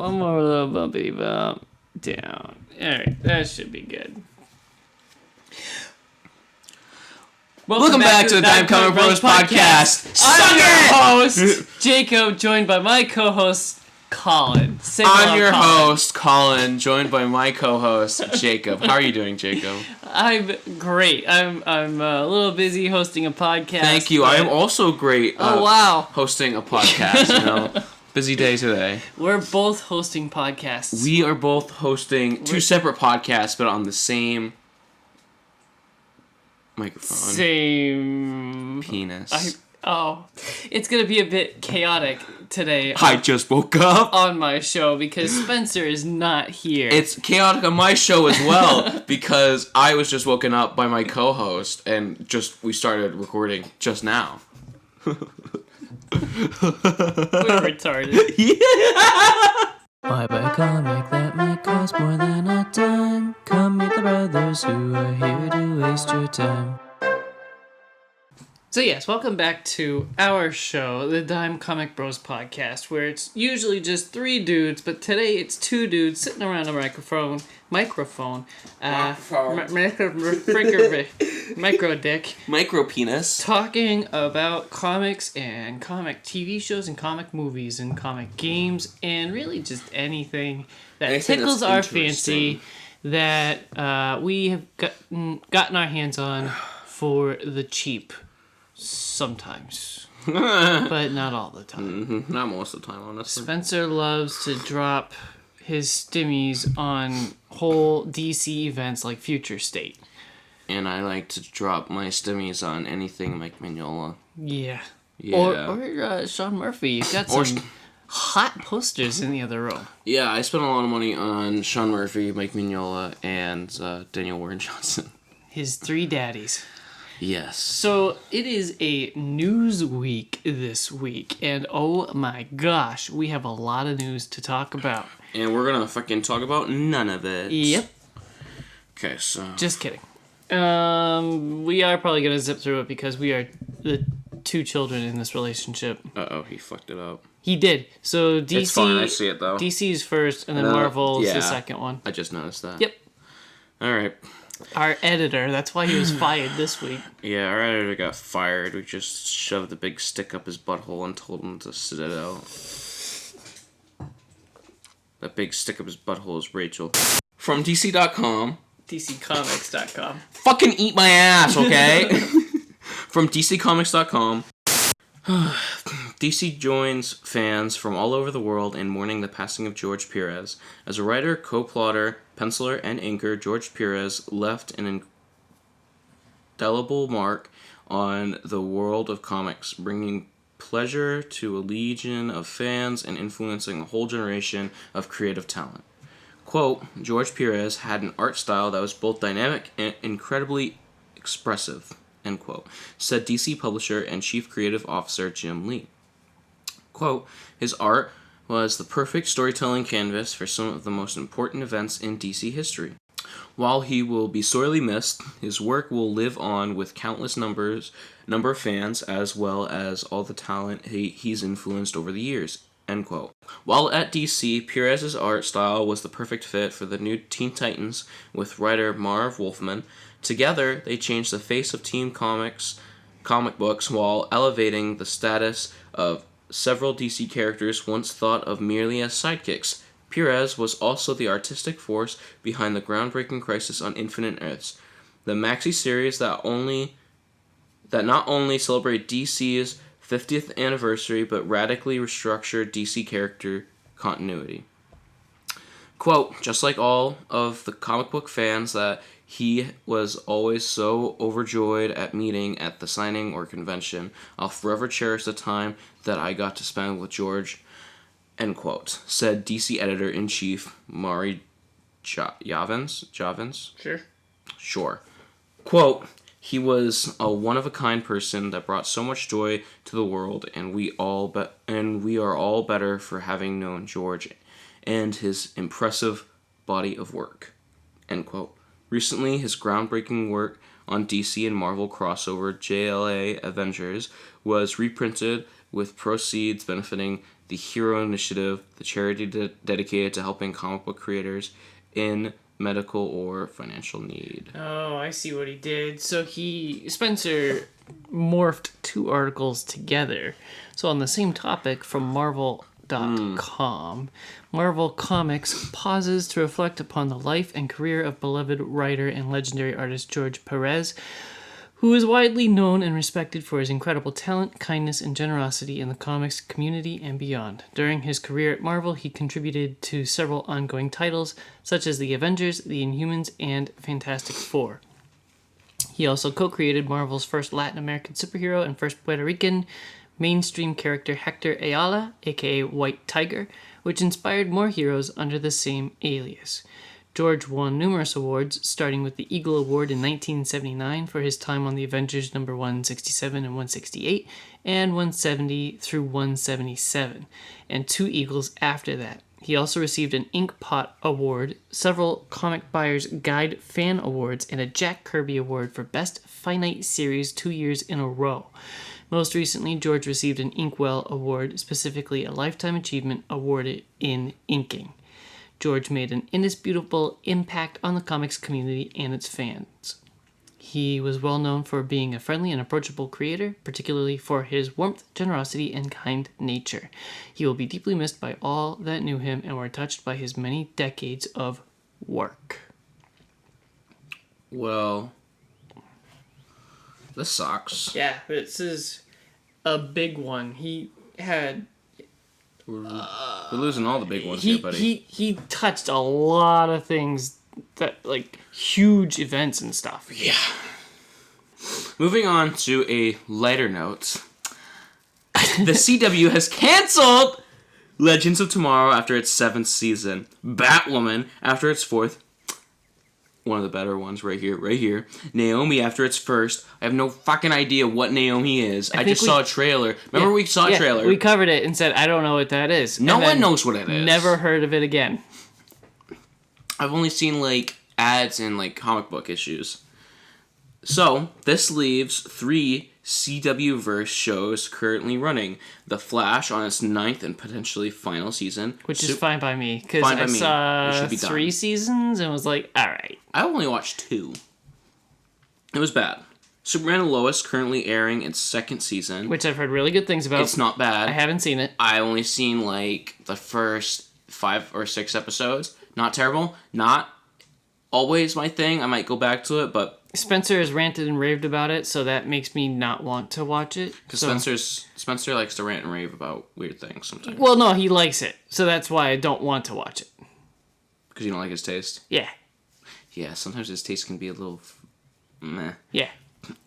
One more little bumpy bump down. Alright, that should be good. Welcome back to the dimecomicbros podcast. I'm your host, Jacob, joined by my co-host, Collin. I'm your host, Collin, joined by my co-host, Jacob. How are you doing, Jacob? I'm great. I'm a little busy hosting a podcast. Thank you. I am also great. Wow. Hosting a podcast. Busy day today. We're both hosting podcasts. We are both hosting two separate podcasts, but on the same microphone. Same penis. It's gonna be a bit chaotic today. I just woke up on my show because Spencer is not here. It's chaotic on my show as well because I was just woken up by my co-host and we started recording just now. We're retarded. Yeah. Why buy a comic that might cost more than a dime? Come meet the brothers who are here to waste your time. So yes, welcome back to our show, the Dime Comic Bros podcast, where it's usually just three dudes, but today it's two dudes sitting around a micro dick, micro penis, talking about comics and comic TV shows and comic movies and comic games and really just anything that tickles our fancy that we have gotten our hands on for the cheap. Sometimes. But not all the time. Mm-hmm. Not most of the time, honestly. Spencer loves to drop his stimmies on whole DC events like Future State. And I like to drop my stimmies on anything Mike Mignola. Yeah. Or Sean Murphy. You've got some hot posters in the other row. Yeah, I spent a lot of money on Sean Murphy, Mike Mignola, and Daniel Warren Johnson. His three daddies. Yes. So it is a news week this week, and oh my gosh, we have a lot of news to talk about. And we're gonna fucking talk about none of it. Yep. Okay, so... Just kidding. We are probably gonna zip through it because we are the two children in this relationship. Uh-oh, he fucked it up. He did. So DC... It's fine, I see it though. DC's first, and then Marvel's the second one. I just noticed that. Yep. Alright. Our editor, that's why he was fired this week. Yeah, our editor got fired. We just shoved the big stick up his butthole and told him to sit it out. That big stick up his butthole is Rachel. From DC.com. DCComics.com. Fucking eat my ass, okay? From DCComics.com. DC joins fans from all over the world in mourning the passing of George Perez. As a writer, co-plotter, penciler, and inker, George Perez left an indelible mark on the world of comics, bringing pleasure to a legion of fans and influencing a whole generation of creative talent. Quote, George Perez had an art style that was both dynamic and incredibly expressive, end quote, said DC publisher and chief creative officer Jim Lee. Quote, his art was the perfect storytelling canvas for some of the most important events in DC history. While he will be sorely missed, his work will live on with countless number of fans as well as all the talent he's influenced over the years, end quote. While at DC, Perez's art style was the perfect fit for the new Teen Titans with writer Marv Wolfman. Together, they changed the face of teen comic books while elevating the status of several DC characters once thought of merely as sidekicks. Perez was also the artistic force behind the groundbreaking Crisis on Infinite Earths, the maxi series that not only celebrate DC's 50th anniversary but radically restructured DC character continuity. Quote, just like all of the comic book fans that he was always so overjoyed at meeting at the signing or convention, I'll forever cherish the time that I got to spend with George, end quote, said DC editor-in-chief Mari Javins? Sure. Quote, he was a one-of-a-kind person that brought so much joy to the world, and we are all better for having known George and his impressive body of work, end quote. Recently, his groundbreaking work on DC and Marvel crossover JLA Avengers was reprinted with proceeds benefiting the Hero Initiative, the charity dedicated to helping comic book creators in medical or financial need. Oh, I see what he did. So Spencer morphed two articles together. So on the same topic from Marvel.com, Marvel Comics pauses to reflect upon the life and career of beloved writer and legendary artist George Perez, who is widely known and respected for his incredible talent, kindness, and generosity in the comics community and beyond. During his career at Marvel, he contributed to several ongoing titles, such as The Avengers, The Inhumans, and Fantastic Four. He also co-created Marvel's first Latin American superhero and first Puerto Rican mainstream character Hector Ayala, aka White Tiger, which inspired more heroes under the same alias. George won numerous awards, starting with the Eagle Award in 1979 for his time on the Avengers number 167 and 168, and 170 through 177, and 2 Eagles after that. He also received an Inkpot Award, several Comic Buyer's Guide Fan Awards, and a Jack Kirby Award for Best Finite Series 2 years in a row. Most recently, George received an Inkwell Award, specifically a Lifetime Achievement awarded in inking. George made an indisputable impact on the comics community and its fans. He was well known for being a friendly and approachable creator, particularly for his warmth, generosity, and kind nature. He will be deeply missed by all that knew him and were touched by his many decades of work. Well, this sucks. Yeah, this is a big one. He had... We're losing all the big ones here, buddy. He touched a lot of things, that like huge events and stuff. Yeah. Moving on to a lighter note. The CW has canceled Legends of Tomorrow after its 7th season. Batwoman after its 4th. One of the better ones right here. Naomi after its 1st. I have no fucking idea what Naomi is. I just saw a trailer. Remember we saw a trailer? We covered it and said, I don't know what that is. No one knows what it is. Never heard of it again. I've only seen, like, ads in, like, comic book issues. So, this leaves 3 CW-verse shows currently running. The Flash on its 9th and potentially final season. Which is fine by me, because I saw 3 seasons and was like, alright. I only watched 2. It was bad. Superman and Lois currently airing its 2nd season. Which I've heard really good things about. It's not bad. I haven't seen it. I only seen, like, the first 5 or 6 episodes. Not terrible. Not always my thing. I might go back to it, but... Spencer has ranted and raved about it, so that makes me not want to watch it. Because Spencer likes to rant and rave about weird things sometimes. Well, no, he likes it, so that's why I don't want to watch it. Because you don't like his taste? Yeah. Yeah, sometimes his taste can be a little... meh. Yeah.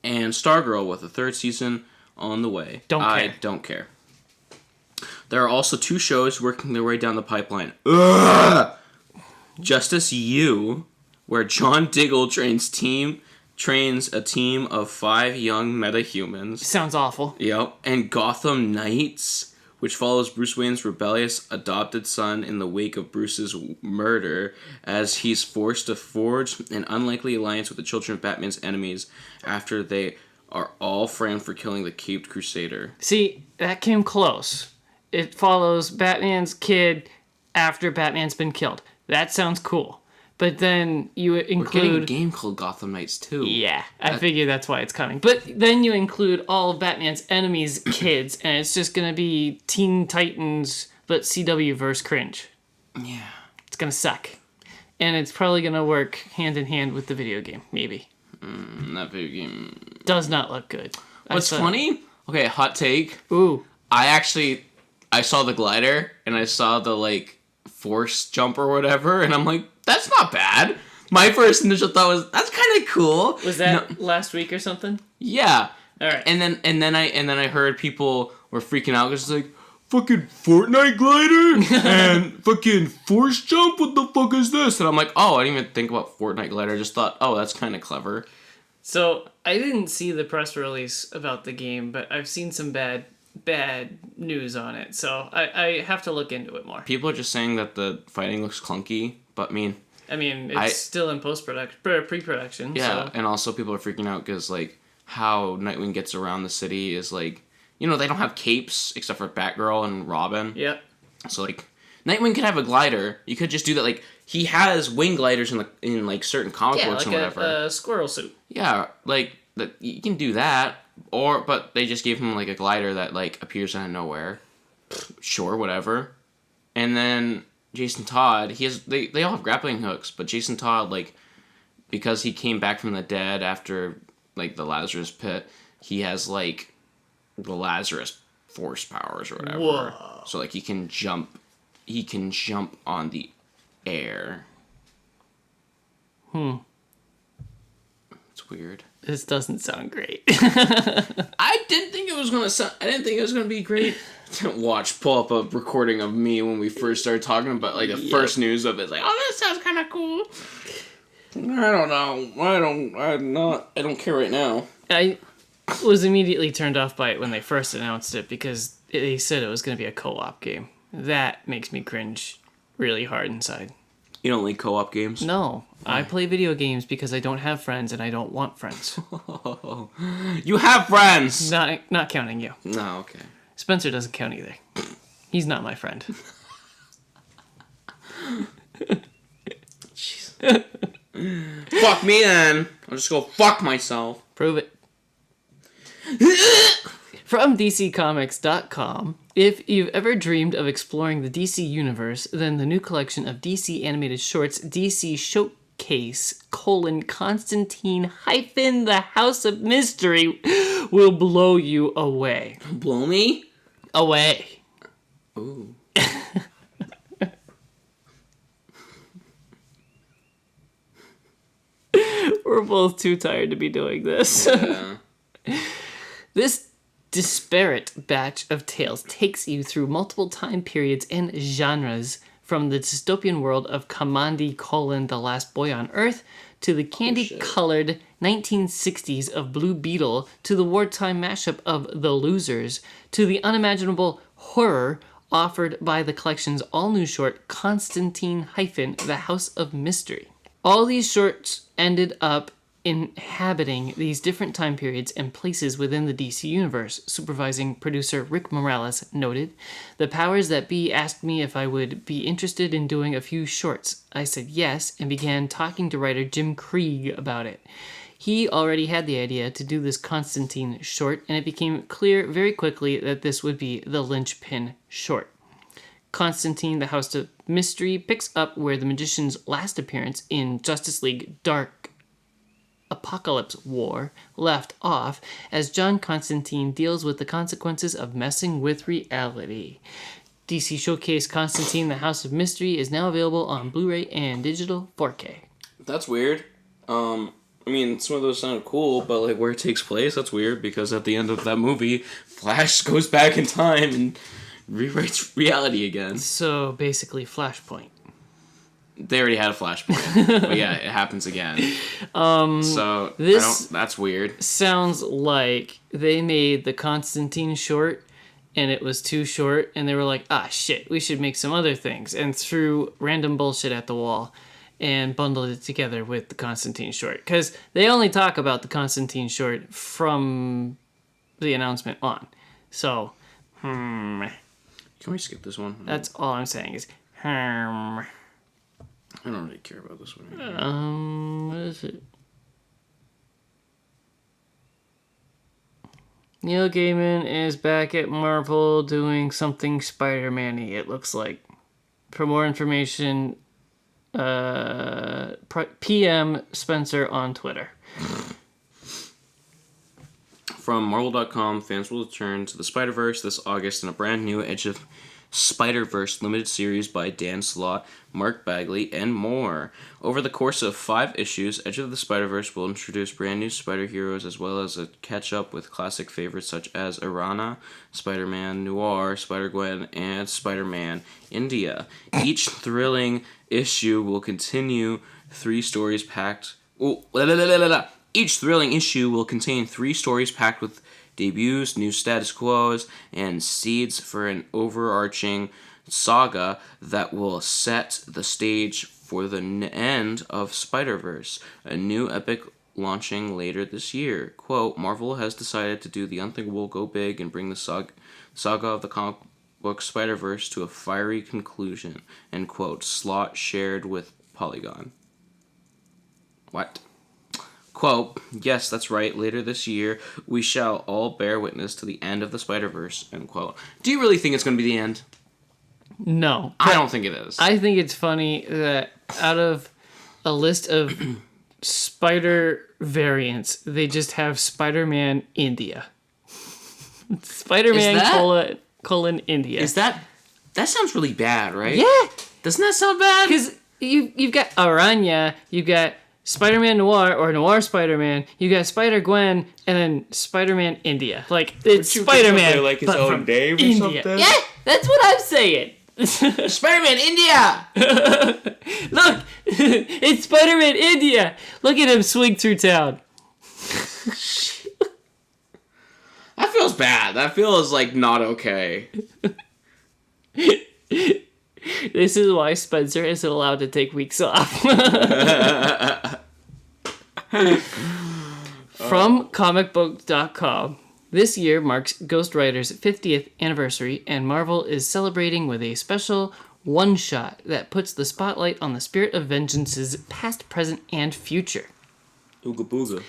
And Stargirl with a 3rd season on the way. I don't care. There are also 2 shows working their way down the pipeline. Ugh! Justice U, where John Diggle trains a team of 5 young metahumans. Sounds awful. Yep. And Gotham Knights, which follows Bruce Wayne's rebellious adopted son in the wake of Bruce's murder as he's forced to forge an unlikely alliance with the children of Batman's enemies after they are all framed for killing the Caped Crusader. See, that came close. It follows Batman's kid after Batman's been killed. That sounds cool. But then you include... We're getting a game called Gotham Knights too. Yeah, I figure that's why it's coming. But then you include all of Batman's enemies' kids, and it's just going to be Teen Titans, but CW-verse cringe. Yeah. It's going to suck. And it's probably going to work hand in hand with the video game, maybe. That video game... Does not look good. What's funny? Okay, hot take. Ooh. I saw the glider, and I saw the, like, force jump or whatever, and I'm like, that's not bad. My first initial thought was, that's kind of cool. Was that last week or something? Yeah. All right. And then I heard people were freaking out because it's like, fucking Fortnite glider and fucking force jump. What the fuck is this? And I'm like, oh, I didn't even think about Fortnite glider. I just thought, oh, that's kind of clever. So I didn't see the press release about the game, but I've seen some bad news on it. So I have to look into it more. People are just saying that the fighting looks clunky, but it's still in pre-production. Yeah, so. And also people are freaking out because, like, how Nightwing gets around the city is, like, you know, they don't have capes except for Batgirl and Robin. Yep. So, like, Nightwing could have a glider. You could just do that. Like, he has wing gliders in like certain comic books like and whatever. a squirrel suit. Yeah, like you can do that. But they just gave him like a glider that like appears out of nowhere. Sure, whatever. And then Jason Todd, they all have grappling hooks, but Jason Todd, like, because he came back from the dead after like the Lazarus Pit, he has like the Lazarus force powers or whatever. Whoa. So like he can jump on the air. It's weird. This doesn't sound great. I didn't think it was gonna be great. Pull up a recording of me when we first started talking about like the first news of it. It's like, oh, this sounds kind of cool. I don't know. I don't care right now. I was immediately turned off by it when they first announced it because they said it was going to be a co-op game. That makes me cringe really hard inside. You don't like co-op games? No. Why? I play video games because I don't have friends and I don't want friends. You have friends! Not counting you. No, okay. Spencer doesn't count either. He's not my friend. Jeez. Fuck me then. I'll just go fuck myself. Prove it. From DCComics.com, if you've ever dreamed of exploring the DC universe, then the new collection of DC animated shorts, DC Showcase, Constantine - The House of Mystery, will blow you away. Blow me? Away. Ooh. We're both too tired to be doing this. Yeah. This disparate batch of tales takes you through multiple time periods and genres, from the dystopian world of Kamandi Collin, the Last Boy on Earth, to the candy-colored 1960s of Blue Beetle, to the wartime mashup of The Losers, to the unimaginable horror offered by the collection's all-new short, Constantine - The House of Mystery. All these shorts ended up inhabiting these different time periods and places within the DC universe. Supervising producer Rick Morales noted, "The powers that be asked me if I would be interested in doing a few shorts. I said yes and began talking to writer Jim Krieg about it. He already had the idea to do this Constantine short, and it became clear very quickly that this would be the linchpin short. Constantine - The House of Mystery picks up where the Magician's last appearance in Justice League Dark Apocalypse War left off, as John Constantine deals with the consequences of messing with reality. DC Showcase Constantine - The House of Mystery is now available on Blu-ray and digital 4K. That's weird. I mean, some of those sound cool, but like where it takes place, that's weird because at the end of that movie, Flash goes back in time and rewrites reality again. So basically Flashpoint. They already had a Flashpoint, but yeah, it happens again. So that's weird. Sounds like they made the Constantine short, and it was too short, and they were like, shit, we should make some other things, and threw random bullshit at the wall, and bundled it together with the Constantine short, because they only talk about the Constantine short from the announcement on. So, Can we skip this one? That's all I'm saying is, I don't really care about this one. Right what is it? Neil Gaiman is back at Marvel doing something Spider-Man-y, it looks like. For more information, PM Spencer on Twitter. From Marvel.com, fans will return to the Spider-Verse this August in a brand new Edge of Spider-Verse limited series by Dan Slott, Mark Bagley, and more. Over the course of 5 issues, Edge of the Spider-Verse will introduce brand new spider heroes as well as a catch-up with classic favorites such as Arana, Spider-Man Noir, Spider-Gwen, and Spider-Man India. Each thrilling issue will continue 3 stories packed... Each thrilling issue will contain 3 stories packed with debuts, new status quos, and seeds for an overarching saga that will set the stage for the end of Spider-Verse. A new epic launching later this year. Quote, Marvel has decided to do the unthinkable, go big, and bring the saga of the comic book Spider-Verse to a fiery conclusion. End quote. Slott shared with Polygon. What? Quote, yes, that's right. Later this year, we shall all bear witness to the end of the Spider-Verse. End quote. Do you really think it's going to be the end? No. I don't think it is. I think it's funny that out of a list of spider variants, they just have Spider-Man India. Spider-Man colon India. Is that sounds really bad, right? Yeah. Doesn't that sound bad? Because you've got Aranya, you've got Spider-Man Noir or Noir Spider-Man, you got Spider-Gwen, and then Spider-Man India. Like, it's Spider-Man, like his but own from name or India. something? Yeah, that's what I'm saying. Spider-Man India! Look, it's Spider-Man India. Look at him swing through town. That feels bad. That feels, like, not okay. This is why Spencer isn't allowed to take weeks off. From comicbook.com, this year marks Ghost Rider's 50th anniversary, and Marvel is celebrating with a special one-shot that puts the spotlight on the spirit of vengeance's past, present, and future. Ooga booga.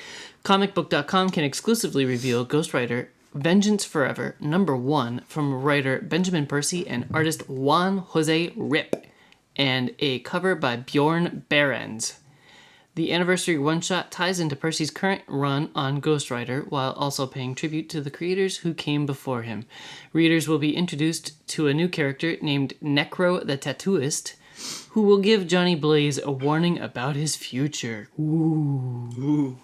Comicbook.com can exclusively reveal Ghost Rider Vengeance Forever #1 from writer Benjamin Percy and artist Juan Jose Rip, and a cover by Bjorn Behrens. The anniversary one-shot ties into Percy's current run on Ghost Rider while also paying tribute to the creators who came before him. Readers will be introduced to a new character named Necro the Tattooist, who will give Johnny Blaze a warning about his future. Ooh.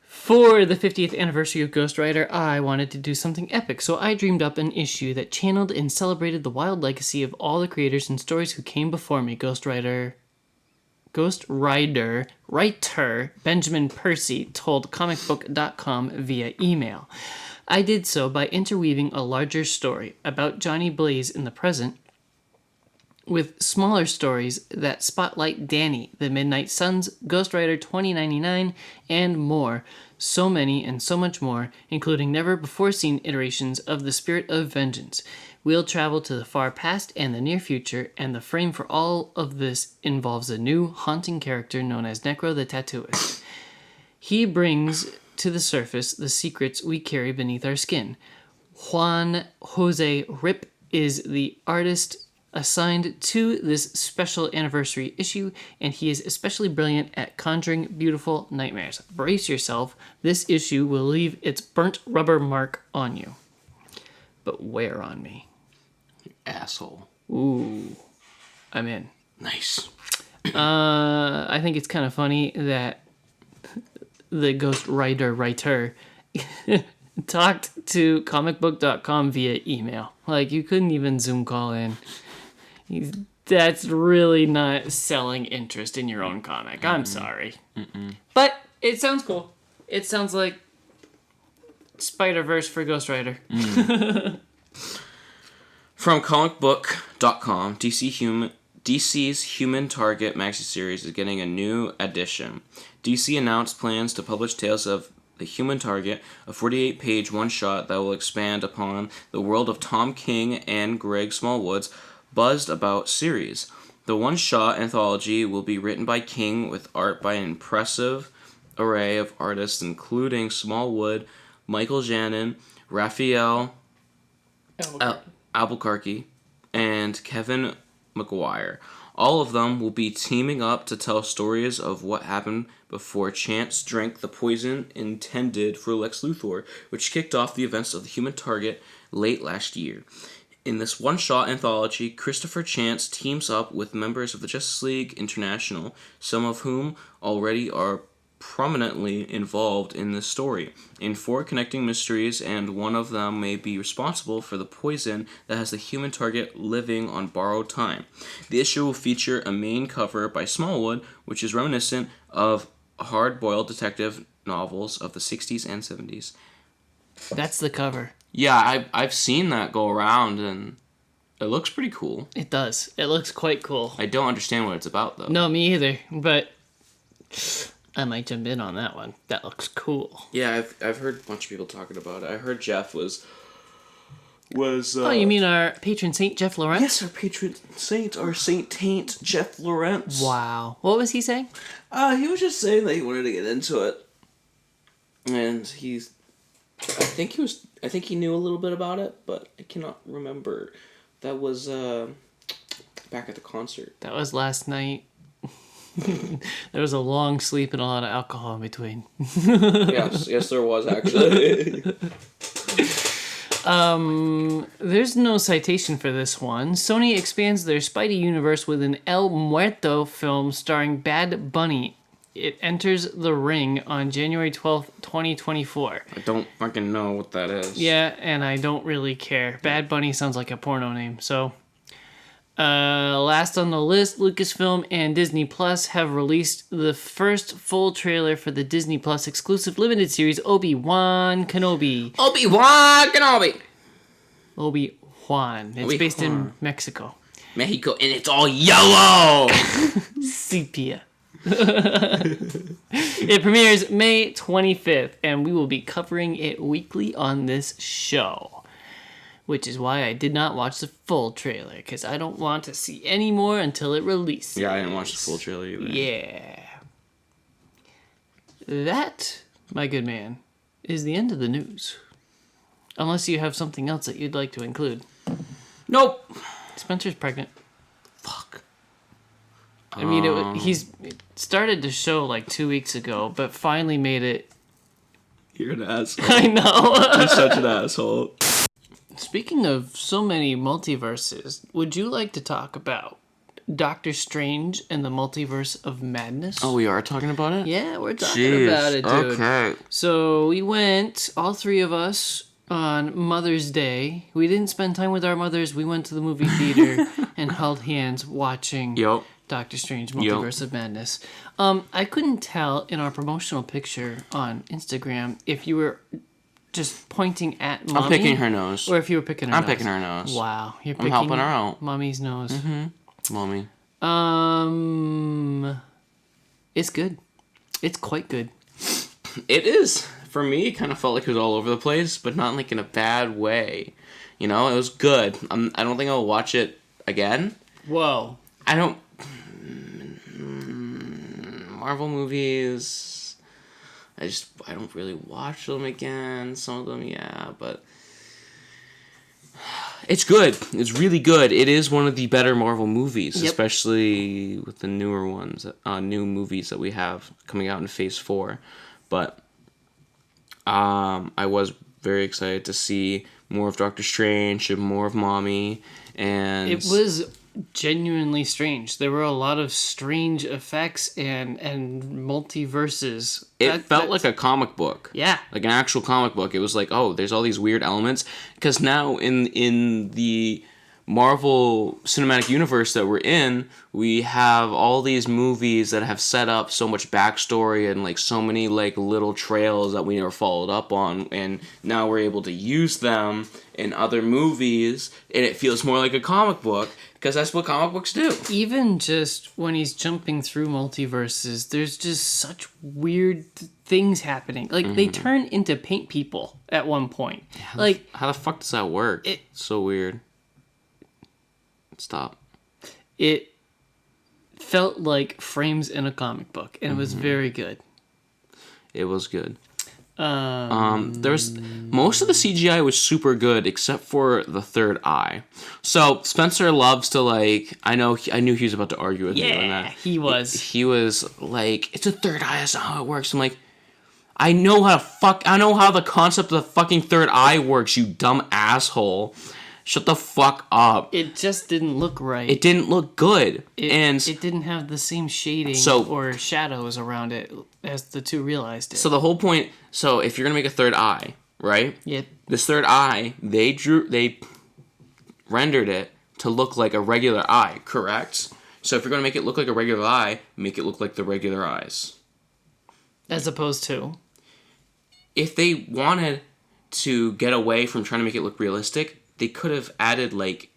For the 50th anniversary of Ghost Rider, I wanted to do something epic, so I dreamed up an issue that channeled and celebrated the wild legacy of all the creators and stories who came before me. Ghost Rider writer Benjamin Percy told comicbook.com via email. I did so by interweaving a larger story about Johnny Blaze in the present with smaller stories that spotlight Danny, the Midnight Suns, Ghost Rider 2099, and more. So many and so much more, including never-before-seen iterations of the spirit of vengeance. We'll travel to the far past and the near future, and the frame for all of this involves a new, haunting character known as Necro the Tattooist. He brings to the surface the secrets we carry beneath our skin. Juan Jose Rip is the artist assigned to this special anniversary issue, and he is especially brilliant at conjuring beautiful nightmares. Brace yourself, this issue will leave its burnt rubber mark on you. But where on me? You asshole. Ooh, I'm in. Nice. I think it's kind of funny that the Ghost Rider writer talked to comicbook.com via email. Like, you couldn't even Zoom call in. That's really not selling interest in your own comic. I'm sorry. But it sounds cool. It sounds like Spider-Verse for Ghost Rider. From comicbook.com, DC's Human Target maxi series is getting a new edition. DC announced plans to publish Tales of the Human Target, a 48-page one-shot that will expand upon the world of Tom King and Greg Smallwood's buzzed about series. The one-shot anthology will be written by King with art by an impressive array of artists including Smallwood, Michael Janin, Raphael Albuquerque, and Kevin McGuire. All of them will be teaming up to tell stories of what happened before Chance drank the poison intended for Lex Luthor, which kicked off the events of the Human Target late last year. In this one-shot anthology, Christopher Chance teams up with members of the Justice League International, some of whom already are prominently involved in this story, in 4 connecting mysteries, and one of them may be responsible for the poison that has the Human Target living on borrowed time. The issue will feature a main cover by Smallwood, which is reminiscent of hard-boiled detective novels of the 60s and 70s. That's the cover. Yeah, I've seen that go around, and it looks pretty cool. It does. It looks quite cool. I don't understand what it's about, though. No, me either. But I might jump in on that one. That looks cool. Yeah, I've heard a bunch of people talking about it. I heard Jeff was oh, you mean our patron saint, Jeff Lawrence? Yes, our patron saint, our Saint Taint, Jeff Lawrence. Wow. What was he saying? He was just saying that he wanted to get into it. And I think he knew a little bit about it, but I cannot remember. That was back at the concert. That was last night. There was a long sleep and a lot of alcohol in between. yes, there was actually. There's no citation for this one. Sony expands their Spidey universe with an El Muerto film starring Bad Bunny. It enters the ring on January 12th, 2024. I don't fucking know what that is. Yeah, and I don't really care. Bad Bunny sounds like a porno name, so... last on the list, Lucasfilm and Disney Plus have released the first full trailer for the Disney Plus exclusive limited series Obi-Wan Kenobi. Obi-Wan Kenobi! Obi-Wan. It's based in Mexico. Mexico, and it's all yellow! Sepia. It premieres May 25th, and we will be covering it weekly on this show. Which is why I did not watch the full trailer, because I don't want to see any more until it releases. Yeah, I didn't watch the full trailer either. Yeah. That, my good man, is the end of the news. Unless you have something else that you'd like to include. Nope. Spencer's pregnant. Fuck. I mean, it started to show like 2 weeks ago, but finally made it. You're an asshole. I know. You're such an asshole. Speaking of so many multiverses, would you like to talk about Doctor Strange and the Multiverse of Madness? Oh, we are talking about it? Yeah, we're talking about it, dude. Okay. So we went, all three of us, on Mother's Day. We didn't spend time with our mothers. We went to the movie theater and held hands watching Doctor Strange, Multiverse of Madness. I couldn't tell in our promotional picture on Instagram if you were just pointing at Mommy. I'm picking her nose. Or if you were picking her nose. I'm picking her nose. Wow. You're picking helping her out. Mommy's nose. Mm-hmm. Mommy. It's good. It's quite good. It is. For me, it kind of felt like it was all over the place, but not like in a bad way. You know, it was good. I don't think I'll watch it again. Whoa. I don't... Marvel movies... I don't really watch them again. Some of them, yeah, but... It's good. It's really good. It is one of the better Marvel movies, especially with the newer ones, new movies that we have coming out in Phase 4. But I was very excited to see more of Doctor Strange and more of Mommy. And it was genuinely strange. There were a lot of strange effects and multiverses. It felt like a comic book. Yeah. Like an actual comic book. It was like, oh, there's all these weird elements. Because now in the Marvel Cinematic Universe that we're in, we have all these movies that have set up so much backstory and like so many like little trails that we never followed up on, and now we're able to use them in other movies, and it feels more like a comic book because that's what comic books do. Even just when he's jumping through multiverses, there's just such weird things happening. Like they turn into paint people at one point. How the fuck does that work? It's so weird. Stop. It felt like frames in a comic book, and it was very good. It was good. There's most of the CGI was super good except for the third eye. So Spencer loves to like. I knew he was about to argue with me on that. Yeah, he was. He was like, "It's a third eye. That's not how it works." I'm like, I know how the concept of the fucking third eye works. You dumb asshole. Shut the fuck up. It just didn't look right. It didn't look good. It didn't have the same shading or shadows around it as the two realized it. So the whole point, if you're going to make a third eye, right? Yep. This third eye, they rendered it to look like a regular eye, correct? So if you're going to make it look like a regular eye, make it look like the regular eyes. As opposed to? If they wanted to get away from trying to make it look realistic, they could have added, like,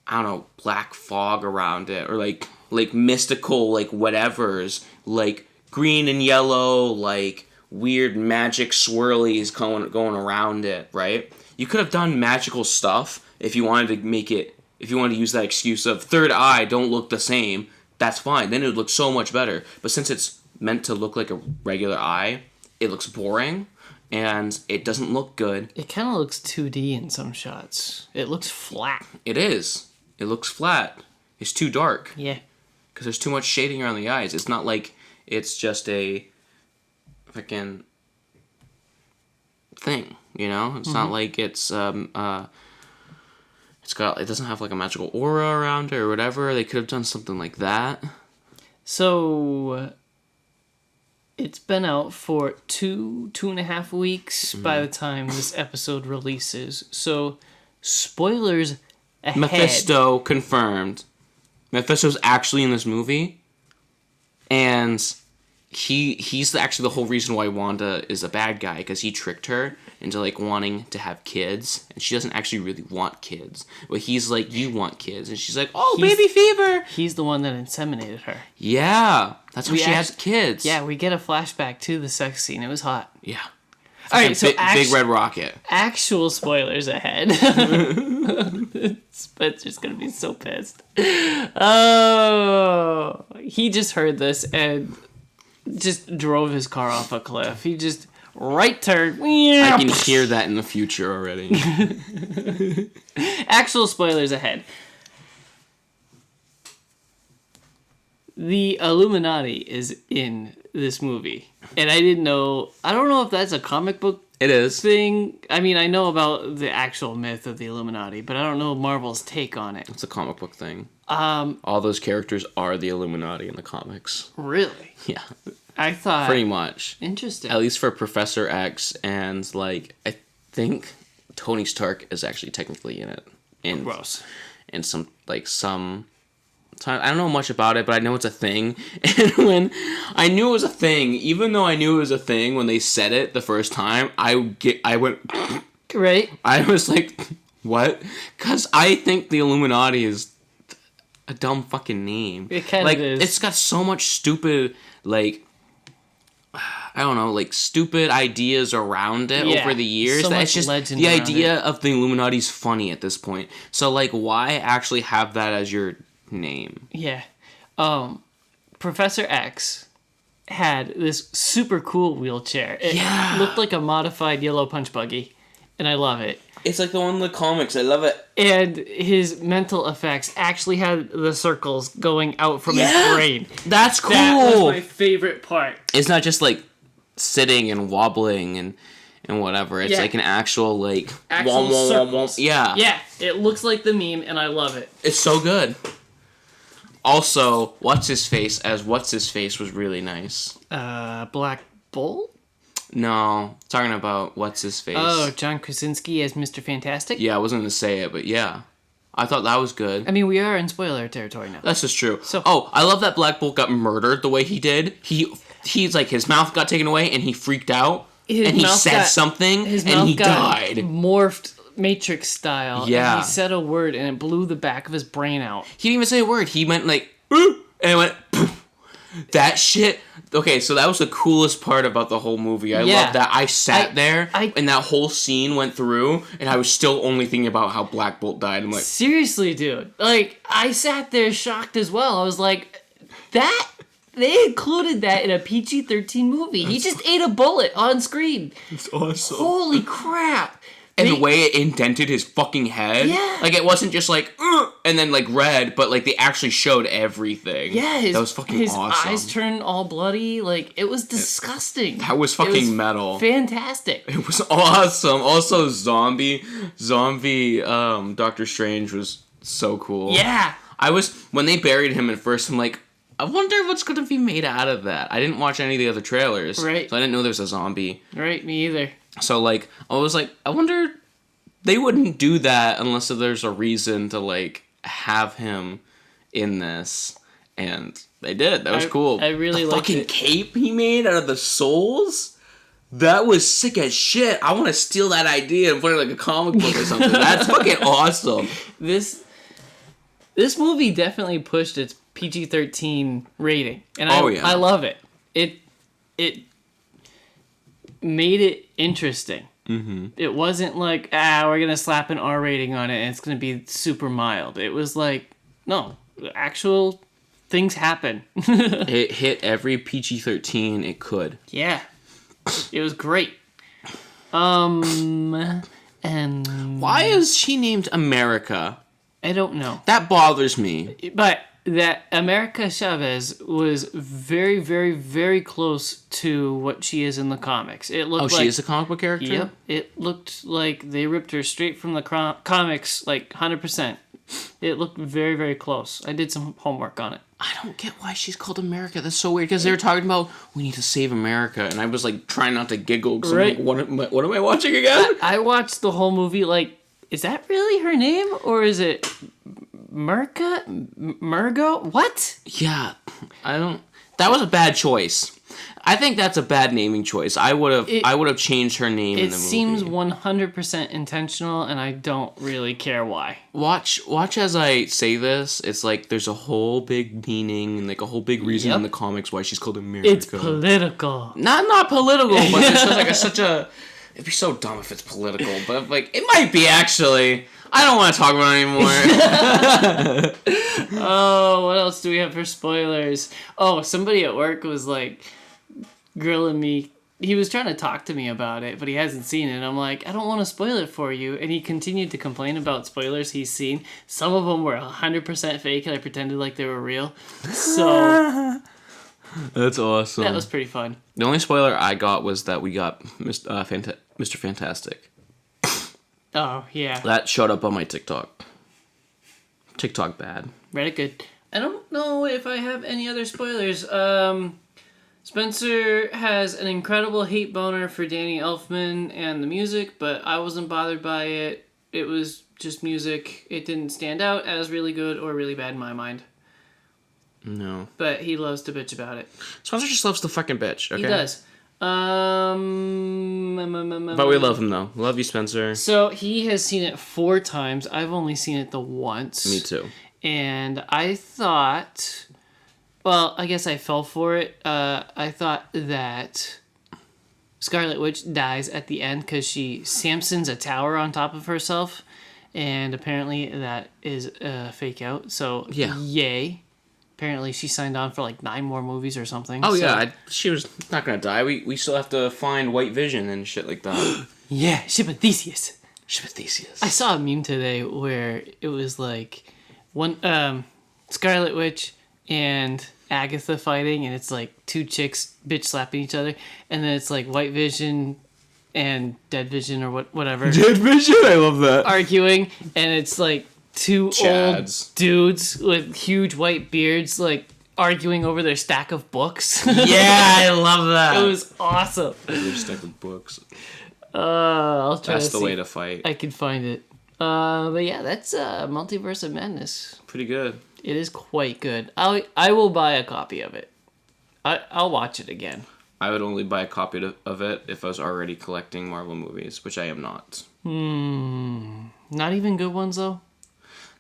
I don't know, black fog around it, or, like mystical, like, whatevers, like, green and yellow, like, weird magic swirlies going around it, right? You could have done magical stuff if you wanted to use that excuse of third eye don't look the same. That's fine. Then it would look so much better. But since it's meant to look like a regular eye, it looks boring and it doesn't look good. It kind of looks 2D in some shots. It looks flat. It is. It looks flat. It's too dark. Yeah. Because there's too much shading around the eyes. It's not like it's just a freaking thing, you know? It's not like it doesn't have like a magical aura around it or whatever. They could have done something like that. So it's been out for 2.5 weeks by the time this episode releases. So spoilers ahead. Mephisto confirmed. Mephisto's actually in this movie, and he's actually the whole reason why Wanda is a bad guy, because he tricked her into like wanting to have kids, and she doesn't actually really want kids. But he's like, you want kids, and she's like, baby fever. He's the one that inseminated her. Yeah, that's why she has kids. Yeah, we get a flashback to the sex scene. It was hot. Yeah. All right, so big red rocket. Actual spoilers ahead. Spencer's gonna be so pissed. Oh, he just heard this and just drove his car off a cliff. He just right turn. I can hear that in the future already. Actual spoilers ahead. The Illuminati is in this movie. And I don't know if that's a comic book It is. thing. I mean, I know about the actual myth of the Illuminati, but I don't know Marvel's take on it. It's a comic book thing. All those characters are the Illuminati in the comics. Really? Yeah. I thought... Pretty much. Interesting. At least for Professor X, and like I think Tony Stark is actually technically in it. Gross. And some I don't know much about it, but I know it's a thing. And when I knew it was a thing, even though I knew it was a thing when they said it the first time, I went right. I was like, what? Because I think the Illuminati is a dumb fucking name. It kind of is. It's got so much stupid, like, I don't know, like stupid ideas around it over the years. So that much it's just legend the around idea it. of the Illuminati's funny at this point. So like, why actually have that as your name? Yeah. Professor X had this super cool wheelchair. It looked like a modified yellow punch buggy, and I love it. It's like the one in the comics. I love it. And his mental effects actually had the circles going out from his brain. That's cool. That was my favorite part. It's not just like sitting and wobbling and whatever. It's like an actual like circles. Yeah. Yeah, it looks like the meme, and I love it. It's so good. Also, What's-His-Face was really nice. Black Bolt? No, talking about What's-His-Face. Oh, John Krasinski as Mr. Fantastic? Yeah, I wasn't going to say it, but yeah. I thought that was good. I mean, we are in spoiler territory now. That's just true. So, I love that Black Bolt got murdered the way he did. He's like, his mouth got taken away and he freaked out. And he said something and he died. Morphed Matrix style. Yeah. And he said a word and it blew the back of his brain out. He didn't even say a word. He went like, and it went, poof. That shit. Okay, so that was the coolest part about the whole movie. I love that. I sat there and that whole scene went through and I was still only thinking about how Black Bolt died. I'm like, seriously, dude. Like, I sat there shocked as well. I was like, that? They included that in a PG-13 movie. He just ate a bullet on screen. It's awesome. Holy crap. And the way it indented his fucking head. Yeah. Like, it wasn't just like, and then like red, but like they actually showed everything. Yeah, that was fucking awesome. His eyes turned all bloody. Like, it was disgusting. That was fucking metal. Fantastic. It was awesome. Also, zombie Doctor Strange was so cool. Yeah. When they buried him at first, I'm like, I wonder what's going to be made out of that. I didn't watch any of the other trailers. Right. So I didn't know there was a zombie. Right, me either. So, like, I was like, I wonder... They wouldn't do that unless there's a reason to, like, have him in this. And they did. That was cool. I really liked fucking cape he made out of the souls? That was sick as shit. I want to steal that idea and put it in, like, a comic book or something. That's fucking awesome. This movie definitely pushed its PG-13 rating. And I love it. it made it interesting. Mm-hmm. It wasn't like, we're going to slap an R rating on it and it's going to be super mild. It was like, no, actual things happen. It hit every PG-13 it could. Yeah. It was great. And why is she named America? I don't know. That bothers me. But that America Chavez was very, very, very close to what she is in the comics. It looked she is a comic book character? Yep. It looked like they ripped her straight from the comics, like 100%. It looked very, very close. I did some homework on it. I don't get why she's called America. That's so weird, because they were talking about, we need to save America, and I was like trying not to giggle, because right. I'm like, what am I watching again? I watched the whole movie like, is that really her name, or is it Murgo? What? Yeah, that was a bad choice. I think that's a bad naming choice. I would have changed her name in the movie. It seems 100% intentional, and I don't really care why. Watch as I say this. It's like there's a whole big meaning and like a whole big reason in the comics why she's called America. It's political. Not political, but it's just like such a. It'd be so dumb if it's political, but like it might be actually. I don't want to talk about it anymore. Oh, what else do we have for spoilers? Oh, somebody at work was like grilling me. He was trying to talk to me about it, but he hasn't seen it. I'm like, I don't want to spoil it for you. And he continued to complain about spoilers he's seen. Some of them were 100% fake, and I pretended like they were real. So that's awesome. That was pretty fun. The only spoiler I got was that we got Mr. Fantastic. Oh, yeah. That showed up on my TikTok. TikTok bad. Reddit good. I don't know if I have any other spoilers. Spencer has an incredible hate boner for Danny Elfman and the music, but I wasn't bothered by it. It was just music. It didn't stand out as really good or really bad in my mind. No. But he loves to bitch about it. Spencer just loves to fucking bitch, okay? He does. But we love him, though. Love you, Spencer. So he has seen it 4 times. I've only seen it the once. Me too. And I thought... Well, I guess I fell for it. I thought that Scarlet Witch dies at the end because she Samsons a tower on top of herself. And apparently that is a fake out. So, yay. Apparently she signed on for like 9 more movies or something. Oh, so. Yeah. She was not going to die. We still have to find White Vision and shit like that. Yeah, ship of Theseus. I saw a meme today where it was like one Scarlet Witch and Agatha fighting, and it's like 2 chicks bitch slapping each other, and then it's like White Vision and Dead Vision or whatever. Dead Vision, I love that. Arguing, and it's like 2 Chads. old dudes with huge white beards like arguing over their stack of books. Yeah, I love that. It was awesome. Their stack of books. I'll try. That's to the way to fight. I can find it. But yeah, that's Multiverse of Madness. Pretty good. It is quite good. I will buy a copy of it. I'll watch it again. I would only buy a copy of it if I was already collecting Marvel movies, which I am not. Not even good ones though?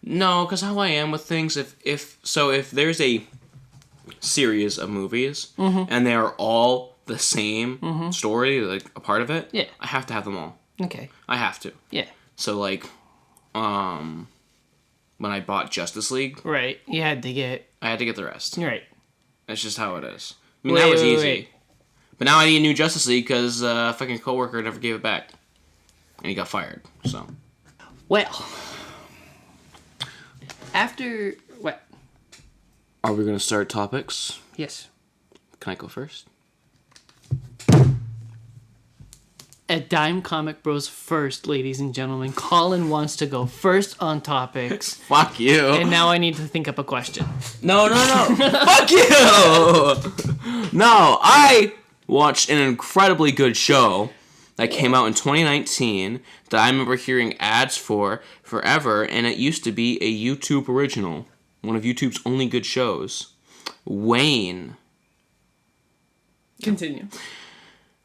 No, because how I am with things, if there's a series of movies and they are all the same story, like a part of it, I have to have them all. Okay. I have to. Yeah. So like, when I bought Justice League, right, I had to get the rest. Right. That's just how it is. I mean, that was easy. Wait. But now I need a new Justice League because a fucking coworker never gave it back, and he got fired. So. Well. After what? Are we gonna start topics? Yes. Can I go first? At Dime Comic Bros first, ladies and gentlemen, Collin wants to go first on topics. Fuck you. And now I need to think up a question. No. Fuck you. No, I watched an incredibly good show that came out in 2019 that I remember hearing ads for forever, and it used to be a YouTube original. One of YouTube's only good shows. Wayne. Continue.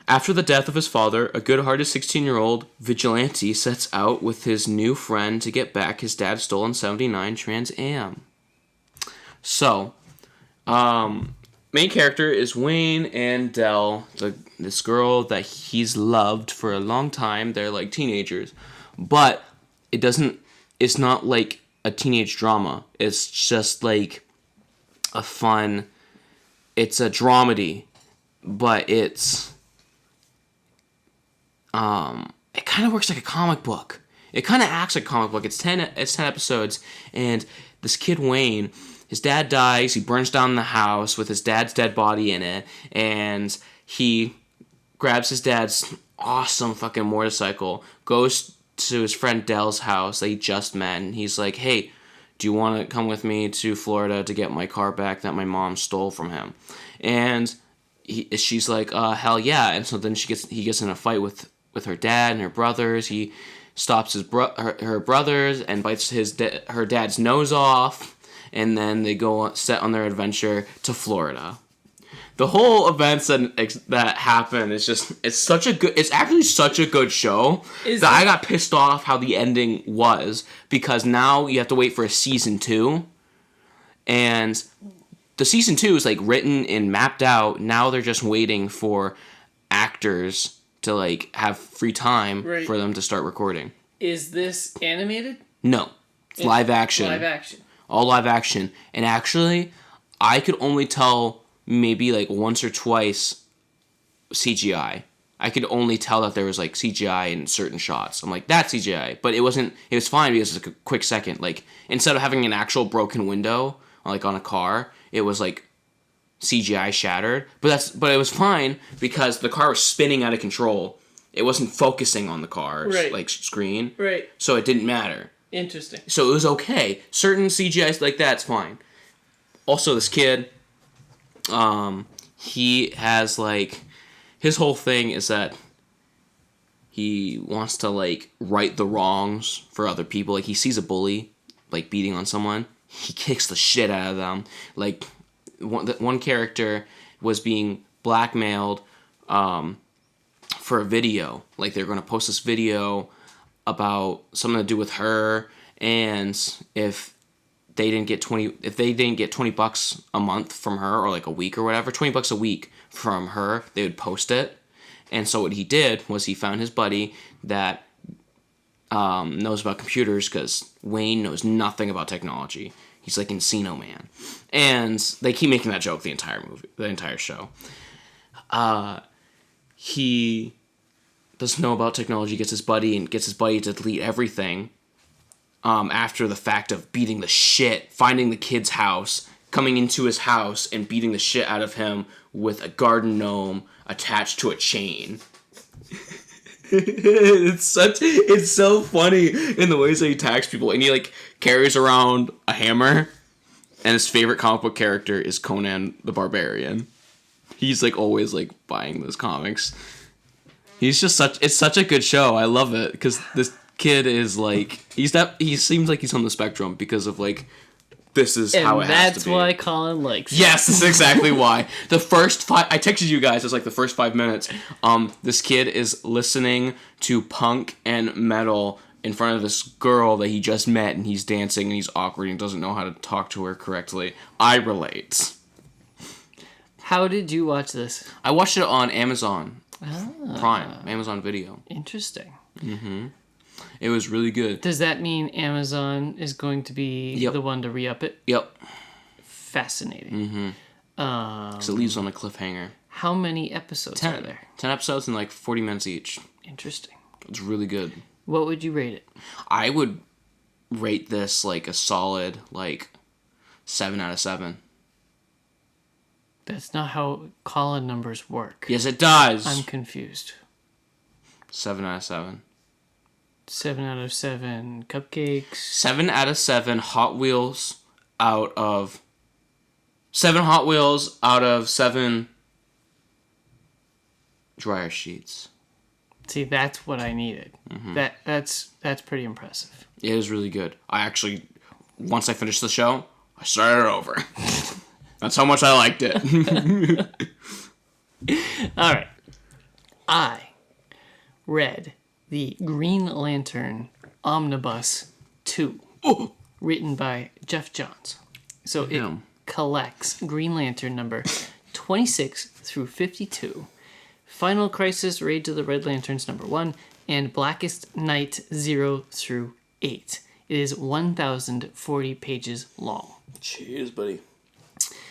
After the death of his father, a good-hearted 16-year-old vigilante sets out with his new friend to get back his dad's stolen 79 Trans Am. So, main character is Wayne and Dell, this girl that he's loved for a long time. They're like teenagers, but it's not like a teenage drama. It's just like it's a dramedy, but it kind of works like a comic book. It kind of acts like a comic book. It's 10 episodes, and this kid Wayne, his dad dies. He burns down the house with his dad's dead body in it, and he grabs his dad's awesome fucking motorcycle, goes to his friend Dell's house that he just met, and he's like, "Hey, do you want to come with me to Florida to get my car back that my mom stole from him?" And she's like, "Hell yeah!" And so then he gets in a fight with her dad and her brothers. He stops her brothers and bites her dad's nose off, and then they go set on their adventure to Florida. The whole events that happen is it's actually such a good show I got pissed off how the ending was, because now you have to wait for a season 2, and the season 2 is like written and mapped out. Now they're just waiting for actors to like have free time for them to start recording. Is this animated? No. It's live action. Live action. All live action. And actually, I could only tell maybe like once or twice CGI. I could only tell that there was like CGI in certain shots. I'm like, that's CGI. But it was fine because it's like a quick second. Like, instead of having an actual broken window, like on a car, it was like CGI shattered, but it was fine because the car was spinning out of control. It wasn't focusing on the car's like screen, right? So it didn't matter. Interesting. So it was okay. Certain CGI's like that's fine. Also, this kid, he has like his whole thing is that he wants to like right the wrongs for other people. Like he sees a bully like beating on someone, he kicks the shit out of them. Like one character was being blackmailed for a video. Like they're going to post this video about something to do with her, and if they didn't get $20 a month from her, or like a week or whatever, $20 a week from her, they would post it. And so what he did was he found his buddy that knows about computers, because Wayne knows nothing about technology. He's like Encino Man. And they keep making that joke the entire show. He doesn't know about technology, gets his buddy to delete everything after the fact of beating the shit, finding the kid's house, coming into his house and beating the shit out of him with a garden gnome attached to a chain. It's so funny in the ways that he attacks people, and he like carries around a hammer, and his favorite comic book character is Conan the Barbarian. He's like always like buying those comics. It's such a good show. I love it because this kid is like he seems like he's on the spectrum because of like this is how it has to be. And that's why Collin likes it. Yes, that's exactly why. The first I texted you guys, it's like the first 5 minutes. This kid is listening to punk and metal in front of this girl that he just met, and he's dancing and he's awkward and doesn't know how to talk to her correctly. I relate. How did you watch this? I watched it on Amazon Prime, Amazon Video. Interesting. Mm-hmm. It was really good. Does that mean Amazon is going to be the one to re-up it? Yep. Fascinating. Mm-hmm. So it leaves on a cliffhanger. How many episodes are there? 10 episodes and like 40 minutes each. Interesting. It's really good. What would you rate it? I would rate this like a solid like 7 out of 7. That's not how Collin numbers work. Yes, it does. I'm confused. 7 out of 7. 7 out of 7 cupcakes. 7 out of 7 Hot Wheels out of 7 Hot Wheels out of 7 dryer sheets. See, that's what I needed. Mm-hmm. That's pretty impressive. It is really good. I actually, once I finished the show, I started it over. That's how much I liked it. All right. I read the Green Lantern Omnibus 2, written by Jeff Johns. So it collects Green Lantern number 26 through 52, Final Crisis, Rage of the Red Lanterns #1, and Blackest Night 0 through 8. It is 1,040 pages long. Cheers, buddy.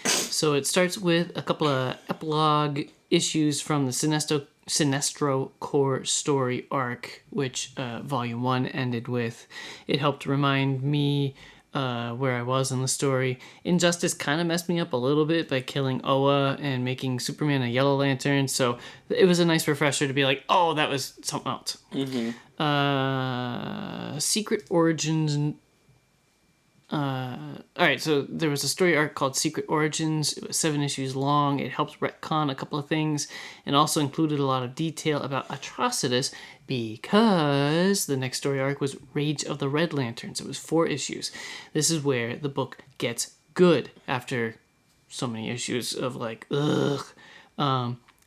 So it starts with a couple of epilogue issues from the Sinestro Core story arc, which Volume 1 ended with. It helped remind me where I was in the story. Injustice kind of messed me up a little bit by killing Oa and making Superman a Yellow Lantern, so it was a nice refresher to be like, oh, that was something else. Secret Origins. Alright, so there was a story arc called Secret Origins. It was 7 issues long. It helped retcon a couple of things and also included a lot of detail about Atrocitus because the next story arc was Rage of the Red Lanterns. It was 4 issues. This is where the book gets good after so many issues of like, ugh.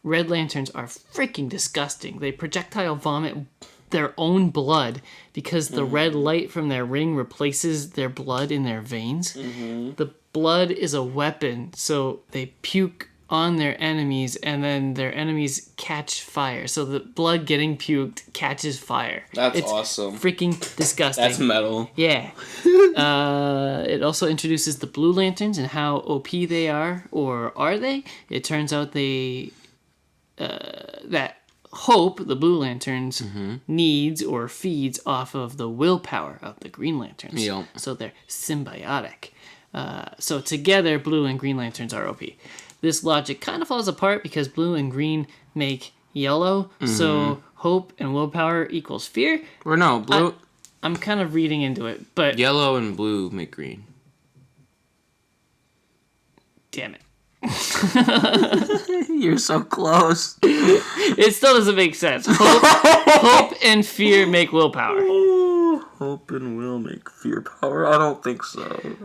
Red Lanterns are freaking disgusting. They projectile vomit their own blood because the red light from their ring replaces their blood in their veins. The blood is a weapon, so they puke on their enemies and then their enemies catch fire. So the blood getting puked catches fire. That's it's awesome. Freaking disgusting. That's metal. Yeah. It also introduces the Blue Lanterns and how OP they are, or are they? It turns out that Hope, the Blue Lanterns, needs or feeds off of the willpower of the Green Lanterns. Yeah. So they're symbiotic. So together, Blue and Green Lanterns are OP. This logic kind of falls apart because Blue and Green make yellow. So Hope and willpower equals fear. Or no, blue. I'm kind of reading into it, but Yellow and blue make green. damn it. You're so close. It still doesn't make sense. Hope and fear make willpower. Hope and will make fear power? I don't think so.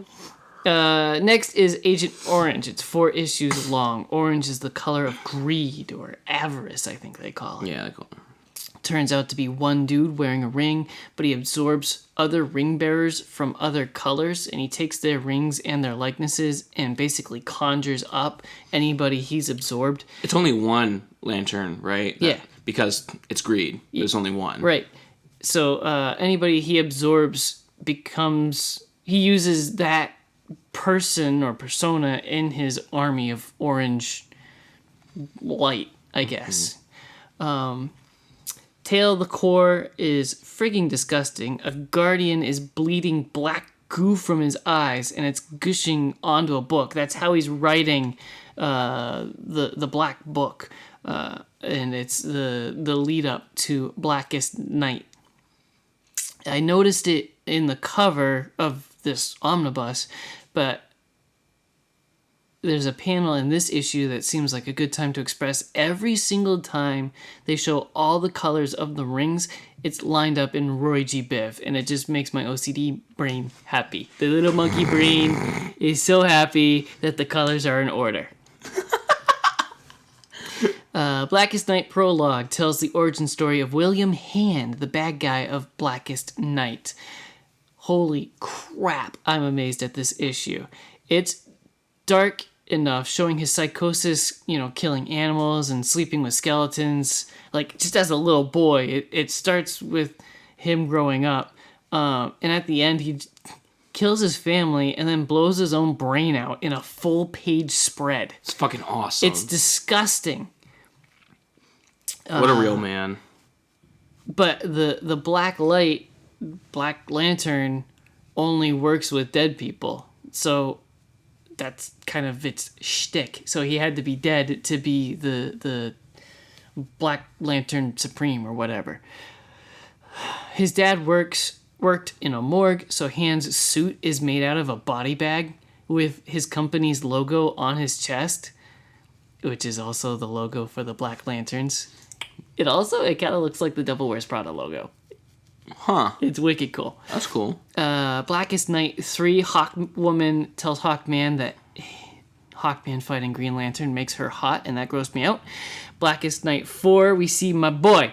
Next is Agent Orange. It's 4 issues long. Orange is the color of greed or avarice, I think they call it. Yeah, I call it. Turns out to be one dude wearing a ring, but he absorbs other ring bearers from other colors, and he takes their rings and their likenesses and basically conjures up anybody he's absorbed. It's only one lantern, right? Yeah. Because it's greed. There's only one. Right. So anybody he absorbs he uses that person or persona in his army of orange light, I guess. Tail the Core is frigging disgusting. A guardian is bleeding black goo from his eyes, and it's gushing onto a book. That's how he's writing the Black Book, and it's the lead up to Blackest Night. I noticed it in the cover of this omnibus, but there's a panel in this issue that seems like a good time to express. Every single time they show all the colors of the rings, it's lined up in Roy G. Biv, and it just makes my OCD brain happy. The little monkey brain is so happy that the colors are in order. Blackest Night Prologue tells the origin story of William Hand, the bad guy of Blackest Night. Holy crap, I'm amazed at this issue. It's dark enough, showing his psychosis, killing animals and sleeping with skeletons, like just as a little boy. It starts with him growing up, and at the end he kills his family and then blows his own brain out in a full-page spread. It's fucking awesome. It's disgusting. What a real man. But the Black Lantern only works with dead people, so that's kind of its shtick. So he had to be dead to be the Black Lantern Supreme or whatever. His dad worked in a morgue, so Hand's suit is made out of a body bag with his company's logo on his chest, which is also the logo for the Black Lanterns. It kind of looks like the Devil Wears Prada logo. Huh. It's wicked cool. That's cool. Blackest Night 3, Hawkwoman tells Hawkman that Hawkman fighting Green Lantern makes her hot, and that grossed me out. Blackest Night 4, we see my boy,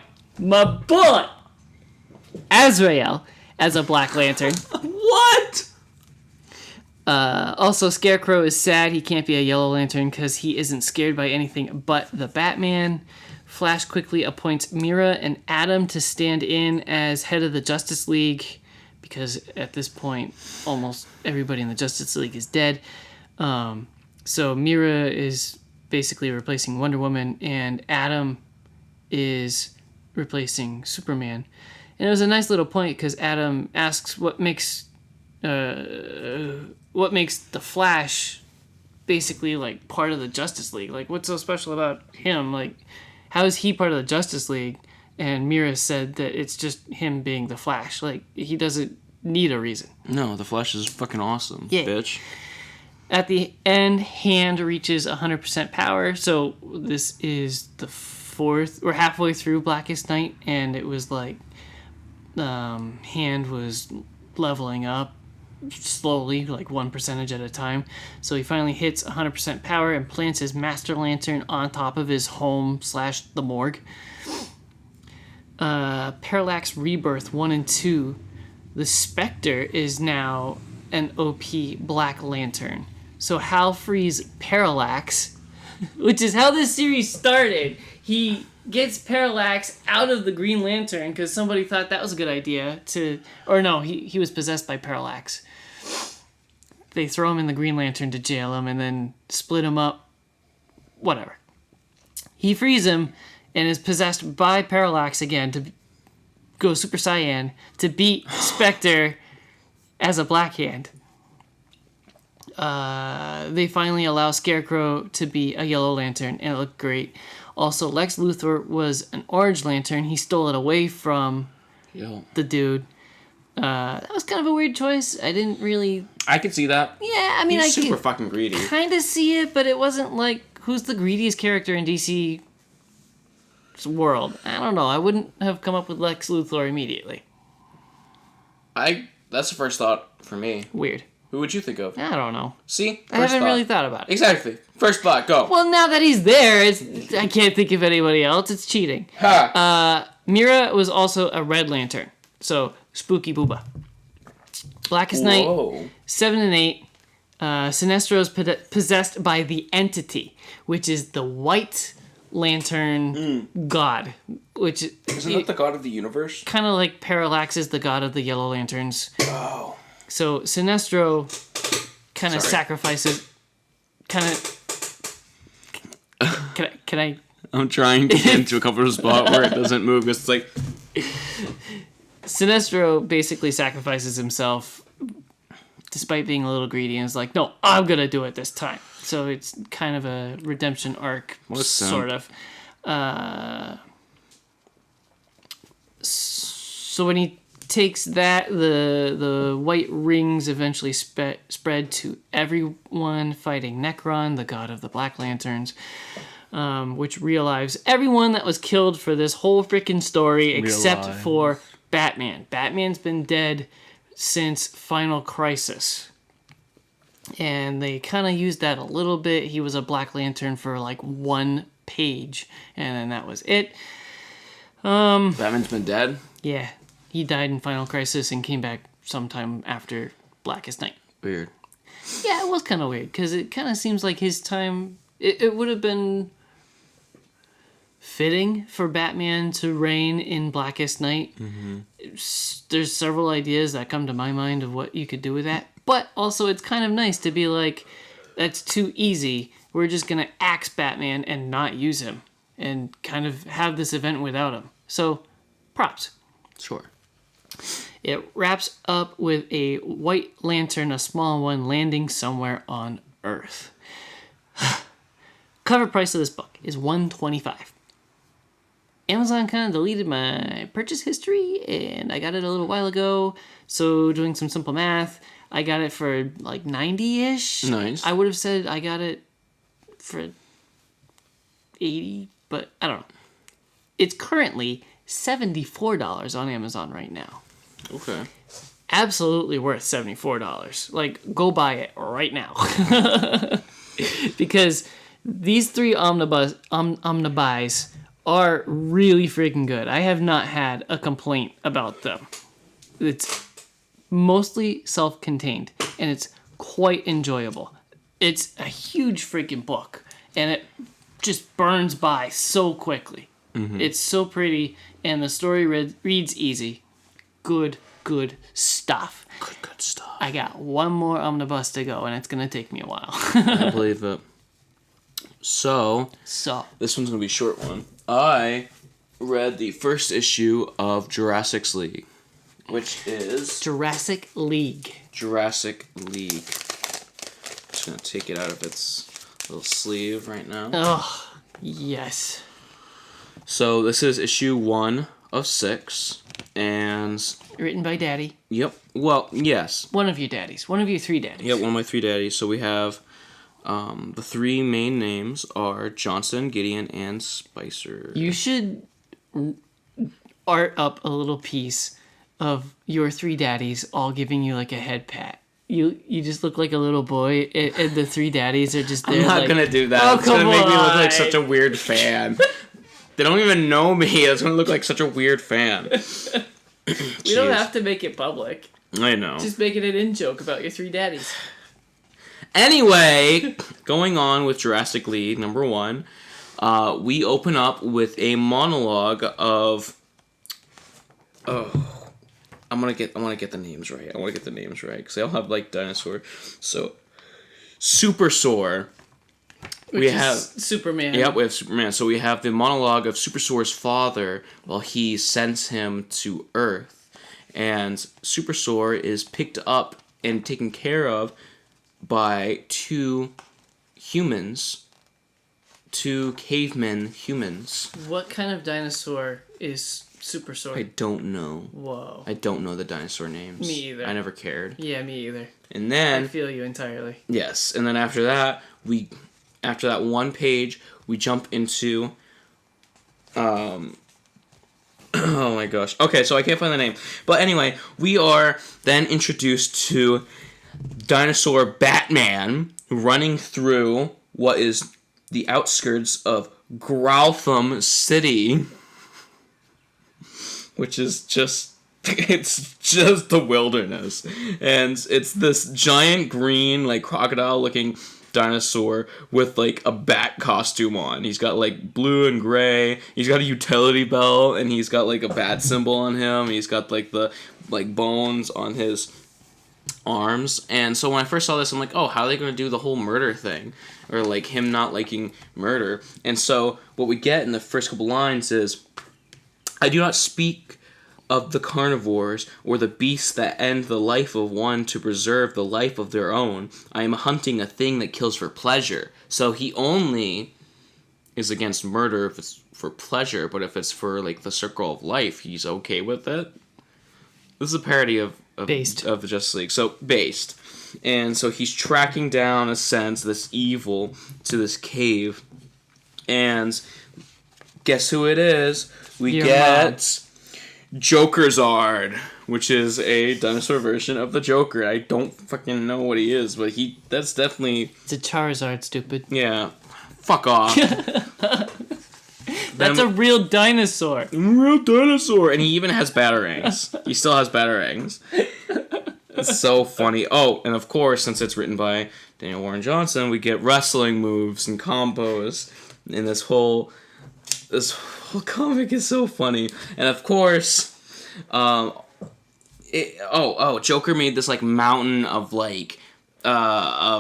Azrael, as a Black Lantern. What? Also, Scarecrow is sad he can't be a Yellow Lantern because he isn't scared by anything but the Batman. Flash quickly appoints Mira and Adam to stand in as head of the Justice League because at this point, almost everybody in the Justice League is dead. So Mira is basically replacing Wonder Woman, and Adam is replacing Superman. And it was a nice little point because Adam asks what makes the Flash basically like part of the Justice League. Like, what's so special about him? Like, how is he part of the Justice League? And Mira said that it's just him being the Flash. Like, he doesn't need a reason. No, the Flash is fucking awesome, yeah. Bitch. At the end, Hand reaches 100% power. So this is the fourth, we're halfway through Blackest Night, and it was like Hand was leveling up slowly, like 1% at a time. So he finally hits 100% power and plants his Master Lantern on top of his home / the morgue. Parallax Rebirth 1 and 2. The Spectre is now an OP Black Lantern. So Hal frees Parallax, which is how this series started. He gets Parallax out of the Green Lantern because somebody thought that was a good idea he was possessed by Parallax. They throw him in the Green Lantern to jail him and then split him up. Whatever. He frees him and is possessed by Parallax again to go Super Saiyan to beat Spectre as a Black Hand. They finally allow Scarecrow to be a Yellow Lantern, and it looked great. Also, Lex Luthor was an Orange Lantern. He stole it away from the dude. That was kind of a weird choice. I didn't really... I could see that. Yeah, I mean, He's super fucking greedy. Kind of see it, but it wasn't like, who's the greediest character in DC's world? I don't know. I wouldn't have come up with Lex Luthor immediately. That's the first thought for me. Weird. Who would you think of? I don't know. See? I haven't really thought about it. Exactly. First thought, go. Well, now that he's there, I can't think of anybody else. It's cheating. Mira was also a Red Lantern. So, Spooky Booba. Blackest Night, 7 and 8. Sinestro is possessed by the Entity, which is the White Lantern god. Which Isn't that the god of the universe? Kind of like Parallax is the god of the Yellow Lanterns. Oh. So Sinestro kind of sacrifices... Can I... I'm trying to get into a comfortable spot where it doesn't move because it's like... Sinestro basically sacrifices himself despite being a little greedy and is like, no, I'm going to do it this time. So it's kind of a redemption arc, sort of. So when he takes that, the white rings eventually spread to everyone fighting Necron, the god of the Black Lanterns, which relives everyone that was killed for this whole freaking story except for Batman. Batman's been dead since Final Crisis. And they kind of used that a little bit. He was a Black Lantern for like 1 page, and then that was it. Batman's been dead? Yeah. He died in Final Crisis and came back sometime after Blackest Night. Weird. Yeah, it was kind of weird, because it kind of seems like his time... It would have been fitting for Batman to reign in Blackest Night. Mm-hmm. There's several ideas that come to my mind of what you could do with that. But also, it's kind of nice to be like, that's too easy. We're just going to axe Batman and not use him. And kind of have this event without him. So, props. Sure. It wraps up with a white lantern, a small one, landing somewhere on Earth. Cover price of this book is $125. Amazon kind of deleted my purchase history, and I got it a little while ago. So doing some simple math, I got it for like 90-ish. Nice. I would have said I got it for 80, but I don't know. It's currently $74 on Amazon right now. Okay. Absolutely worth $74. Like, go buy it right now. Because these 3 omnibuys are really freaking good. I have not had a complaint about them. It's mostly self-contained, and it's quite enjoyable. It's a huge freaking book, and it just burns by so quickly. Mm-hmm. It's so pretty, and the story reads easy. Good stuff. Good stuff. I got one more omnibus to go, and it's going to take me a while. I believe it. So, this one's going to be a short one. I read the first issue of Jurassic League, which is... Jurassic League. Just going to take it out of its little sleeve right now. Oh, yes. So, this is issue 1 of 6, and... Written by Daddy. Yep. Well, yes. One of your daddies. One of your 3 daddies. Yep, one of my 3 daddies. So we have the 3 main names are Johnson, Gideon, and Spicer. You should art up a little piece of your 3 daddies all giving you like a head pat. You just look like a little boy, and the 3 daddies are just there. I'm not gonna do that. It's gonna make me look like such a weird fan. They don't even know me. It's gonna look like such a weird fan. We don't have to make it public. I know. Just make it an in-joke about your 3 daddies. Anyway, going on with Jurassic League, number 1, we open up with a monologue of... Oh, I want to get the names right. Because they all have, like, dinosaur. So, Super Soar. We have Superman. Yep, we have Superman. So we have the monologue of Super Soar's father while he sends him to Earth. And Super Soar is picked up and taken care of by 2 humans. 2 cavemen humans. What kind of dinosaur is Super Soar? I don't know. Whoa. I don't know the dinosaur names. Me either. I never cared. Yeah, me either. And then... I feel you entirely. Yes, and then after that, after that one page, we jump into... oh my gosh. Okay, so I can't find the name. But anyway, we are then introduced to Dinosaur Batman running through what is the outskirts of Growtham City. Which is just... It's just the wilderness. And it's this giant green, like, crocodile-looking dinosaur with, like, a bat costume on. He's got, like, blue and gray. He's got a utility belt, and he's got, like, a bat symbol on him. He's got, like, the, like, bones on his arms. And so when I first saw this, I'm like, oh, how are they going to do the whole murder thing? Or, like, him not liking murder. And so what we get in the first couple lines is, I do not speak of the carnivores, or the beasts that end the life of one to preserve the life of their own. I am hunting a thing that kills for pleasure. So he only is against murder if it's for pleasure, but if it's for, like, the circle of life, he's okay with it. This is a parody of the Justice League. So, based. And so he's tracking down, in a sense, this evil to this cave. And guess who it is? We get... Jokerzard, which is a dinosaur version of the Joker. I don't fucking know what he is, but that's definitely... It's a Charizard, stupid. Yeah. Fuck off. That's a real dinosaur. Real dinosaur. And he even has batarangs. He still has batarangs. It's so funny. Oh, and of course, since it's written by Daniel Warren Johnson, we get wrestling moves and combos. And this whole comic is so funny. And of course, Joker made this, like, mountain of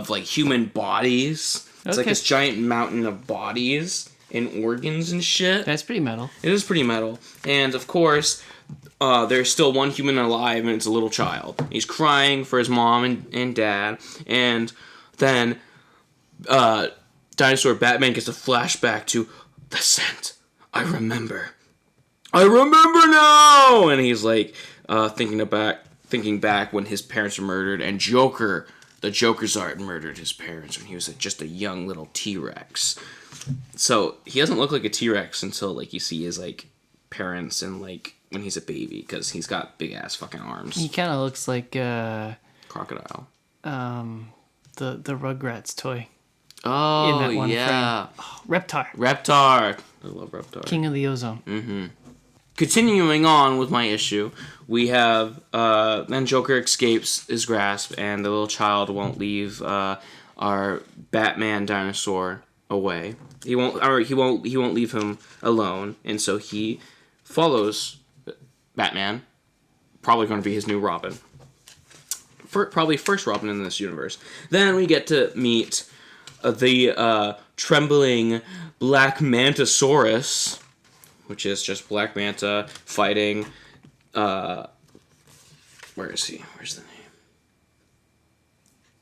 human bodies. It's like this giant mountain of bodies and organs and shit. That's pretty metal. It is pretty metal. And of course, there's still one human alive, and it's a little child. He's crying for his mom and dad. And then Dinosaur Batman gets a flashback to the scent. I remember now! And he's like, thinking back when his parents were murdered, and the Jokerzard murdered his parents when he was just a young little T-Rex. So he doesn't look like a T-Rex until, like, you see his, like, parents and, like, when he's a baby, because he's got big ass fucking arms. He kind of looks like Crocodile. The Rugrats toy. Oh, in that one yeah. frame. Oh, Reptar. I love Reptar. King of the Ozone. Mm-hmm. continuing on with my issue, we have then Joker escapes his grasp, and the little child won't leave our Batman dinosaur away. He won't leave him alone, and so he follows Batman. Probably going to be his new Robin. Probably first Robin in this universe. Then we get to meet the trembling Black Mantasaurus, which is just Black Manta fighting. Where is he? Where's the name?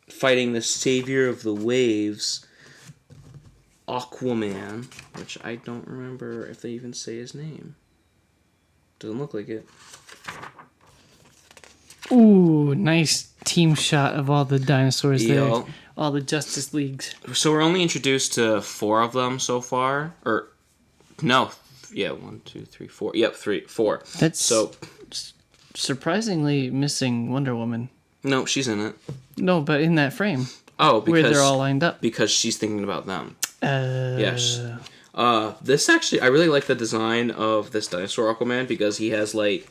Fighting the savior of the waves, Aquaman, which I don't remember if they even say his name. Doesn't look like it. Ooh, nice team shot of all the dinosaurs there. All the Justice Leagues. So we're only introduced to 4 of them so far. Or, no. Yeah, 1, 2, 3, 4. Yep, 4. That's so surprisingly missing Wonder Woman. No, she's in it. No, but in that frame. Oh, because... where they're all lined up. Because she's thinking about them. Yes. This actually... I really like the design of this dinosaur Aquaman because he has, like,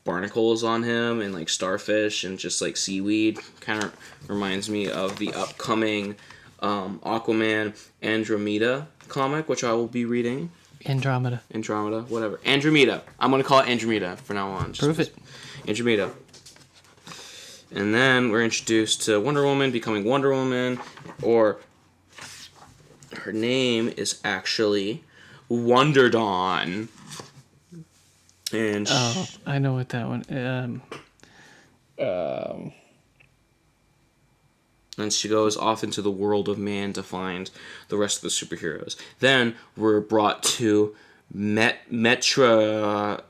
barnacles on him and, like, starfish and just, like, seaweed. Kind of reminds me of the upcoming Aquaman Andromeda comic, which I will be reading. Andromeda, whatever. Andromeda. I'm going to call it Andromeda from now on. Prove it. Andromeda. And then we're introduced to Wonder Woman becoming Wonder Woman, or her name is actually Wonder Dawn. And I know what that one. And she goes off into the world of man to find the rest of the superheroes. Then we're brought to Metropolis.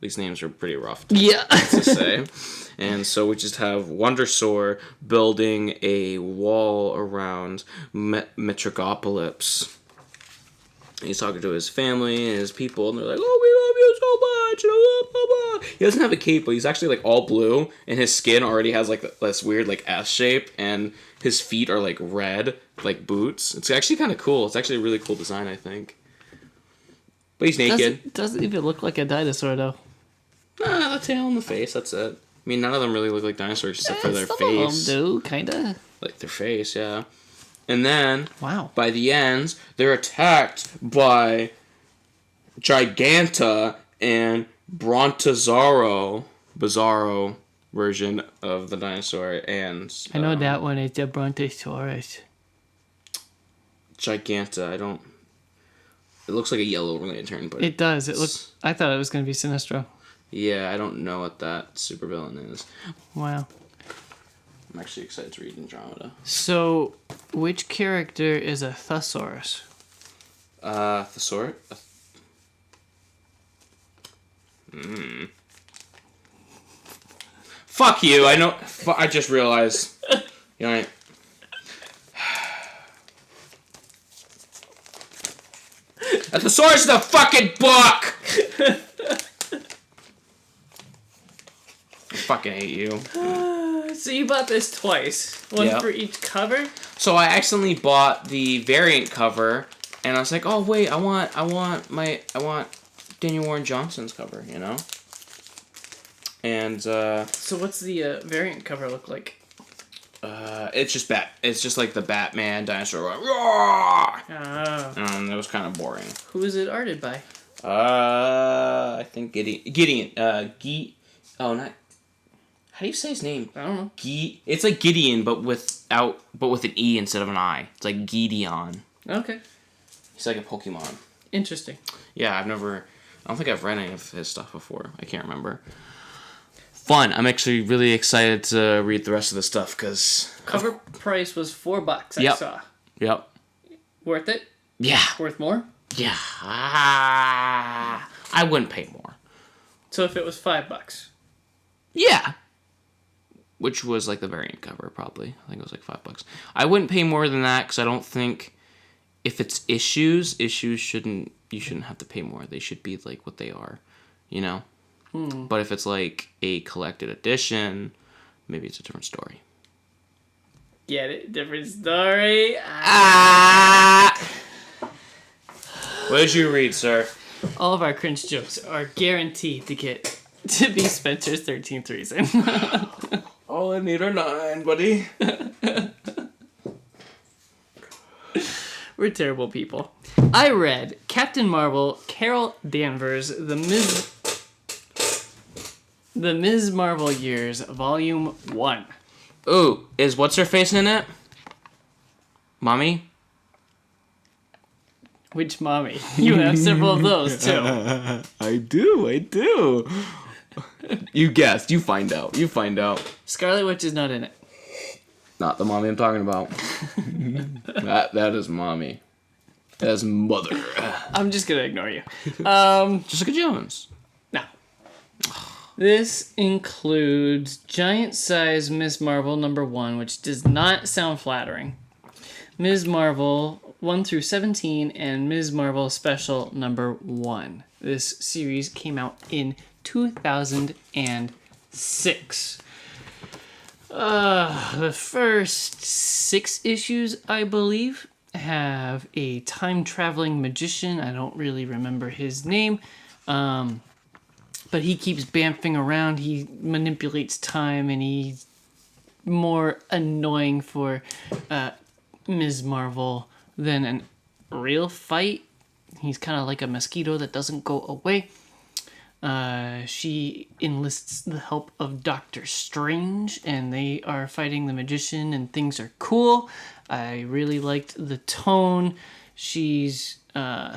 These names are pretty rough to say. And so we just have Wondersaur building a wall around Metropolis. And he's talking to his family and his people, and they're like, "Oh, we love you so much!" Blah, blah, blah. He doesn't have a cape, but he's actually like all blue, and his skin already has like this weird like S shape, and his feet are like red, like boots. It's actually kind of cool. It's actually a really cool design, I think. But he's naked. Doesn't even look like a dinosaur though. Nah, the tail and the face. That's it. I mean, none of them really look like dinosaurs except for their face. Some of them do, kinda. Like their face, yeah. And then, wow. By the end, they're attacked by Giganta and Brontosaurus, Bizarro version of the dinosaur, and... I know that one is the Brontosaurus. Giganta, it looks like a yellow lantern, but... It does. I thought it was going to be Sinestro. Yeah, I don't know what that supervillain is. Wow. I'm actually excited to read Andromeda. So, which character is a Thesaurus? Thesaurus? Fuck you, I know... I just realized. You know, a Thesaurus is a fucking book! I fucking hate you. So you bought this twice. One for each cover? So I accidentally bought the variant cover, and I was like, oh wait, I want Daniel Warren Johnson's cover, you know? And so what's the variant cover look like? It's just like the Batman dinosaur. It was kind of boring. Who is it arted by? I think Gideon. How do you say his name? I don't know. It's like Gideon, but with an E instead of an I. It's like Gideon. Okay. He's like a Pokemon. Interesting. Yeah, I don't think I've read any of his stuff before. I can't remember. Fun. I'm actually really excited to read the rest of the stuff because... Cover price was $4 I saw. Yep. Worth it? Yeah. Worth more? Yeah. I wouldn't pay more. So if it was $5? Yeah. Which was like the variant cover, probably. I think it was like $5. I wouldn't pay more than that because I don't think if it's issues you shouldn't have to pay more. They should be like what they are, you know? But if it's like a collected edition, maybe it's a different story. Get it? Different story? What did you read, sir? All of our cringe jokes are guaranteed to get to be Spencer's 13th reason. All I need are 9, buddy. We're terrible people. I read Captain Marvel, Carol Danvers, The Ms. Marvel Years, Volume 1. Ooh, is what's-her-face in it? Mommy? Which mommy? You have several of those, too. I do. You guessed. You find out. Scarlet Witch is not in it. Not the mommy I'm talking about. That is mommy. That is mother. I'm just gonna ignore you. Jessica Jones. No. This includes Giant Size Ms. Marvel number 1, which does not sound flattering. Ms. Marvel 1 through 17 and Ms. Marvel Special number 1. This series came out in 2006. The first 6 issues, I believe, have a time-traveling magician. I don't really remember his name, but he keeps bamfing around. He manipulates time, and he's more annoying for Ms. Marvel than a real fight. He's kind of like a mosquito that doesn't go away. She enlists the help of Doctor Strange, and they are fighting the magician, and things are cool. I really liked the tone. She's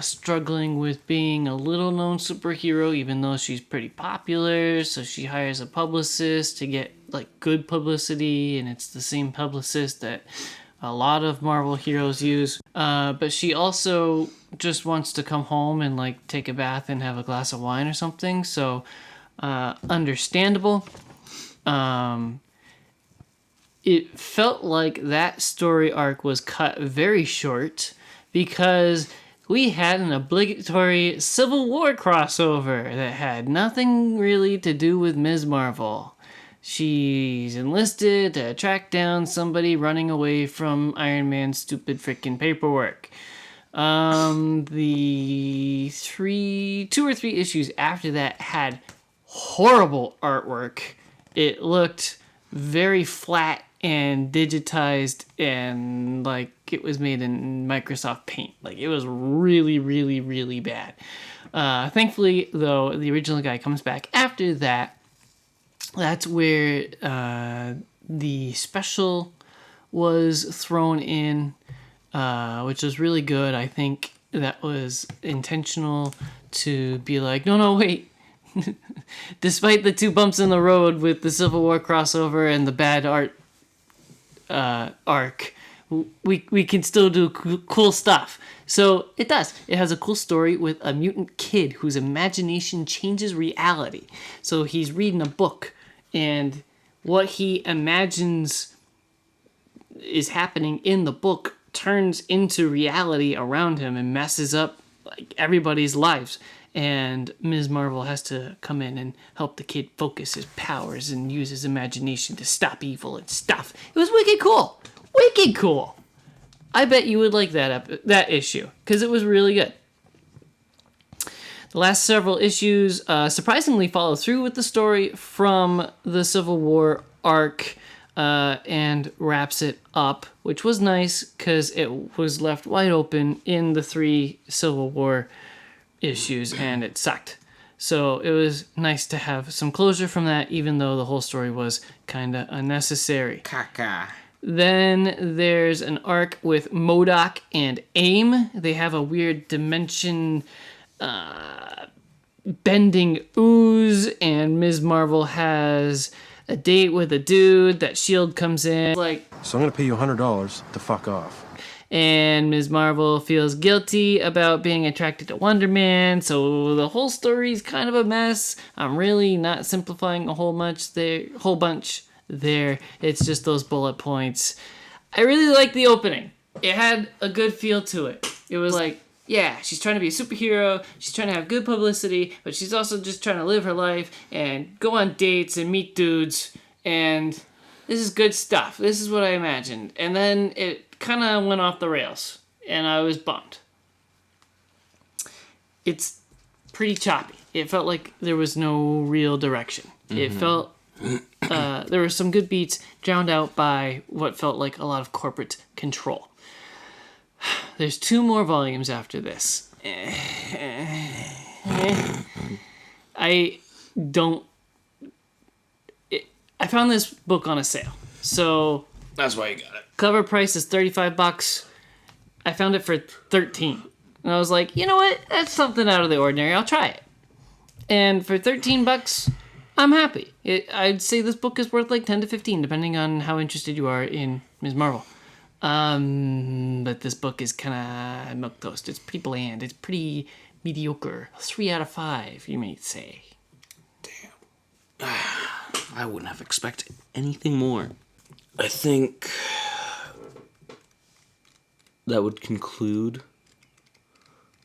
struggling with being a little-known superhero, even though she's pretty popular, so she hires a publicist to get, good publicity, and it's the same publicist that a lot of Marvel heroes use. But she also just wants to come home and take a bath and have a glass of wine or something. So understandable. It felt like that story arc was cut very short because we had an obligatory Civil War crossover that had nothing really to do with Ms. Marvel. She's enlisted to track down somebody running away from Iron Man's stupid freaking paperwork. The 2 or 3 issues after that had horrible artwork. It looked very flat and digitized and it was made in Microsoft Paint. It was really, really, really bad. Thankfully, though, the original guy comes back after that. That's where the special was thrown in, which was really good. I think that was intentional to be no, wait. Despite the 2 bumps in the road with the Civil War crossover and the bad art arc, we can still do cool stuff. So it does. It has a cool story with a mutant kid whose imagination changes reality. So he's reading a book, and what he imagines is happening in the book turns into reality around him and messes up everybody's lives. And Ms. Marvel has to come in and help the kid focus his powers and use his imagination to stop evil and stuff. It was wicked cool. Wicked cool. I bet you would like that issue, because it was really good. The last several issues surprisingly follow through with the story from the Civil War arc and wraps it up, which was nice because it was left wide open in the 3 Civil War issues, and it sucked. So it was nice to have some closure from that, even though the whole story was kind of unnecessary. Caca. Then there's an arc with MODOK and AIM. They have a weird dimension bending ooze, and Ms. Marvel has a date with a dude that S.H.I.E.L.D. comes in. So I'm going to pay you $100 to fuck off. And Ms. Marvel feels guilty about being attracted to Wonder Man, so the whole story's kind of a mess. I'm really not simplifying a whole bunch there. It's just those bullet points. I really like the opening. It had a good feel to it. It was yeah, she's trying to be a superhero, she's trying to have good publicity, but she's also just trying to live her life and go on dates and meet dudes, and this is good stuff. This is what I imagined. And then it kind of went off the rails, and I was bummed. it's pretty choppy. It felt like there was no real direction. It felt there were some good beats drowned out by what felt like a lot of corporate control. There's 2 more volumes after this. I found this book on a sale. So That's why you got it. cover price is $35. I found it for $13. And I was like, you know what? That's something out of the ordinary. I'll try it. And for $13, I'm happy. I'd say this book is worth like $10 to $15, depending on how interested you are in Ms. Marvel. But this book is kind of milquetoast. It's pretty bland. It's pretty mediocre. 3 out of 5, you may say. Damn. I wouldn't have expected anything more. I think that would conclude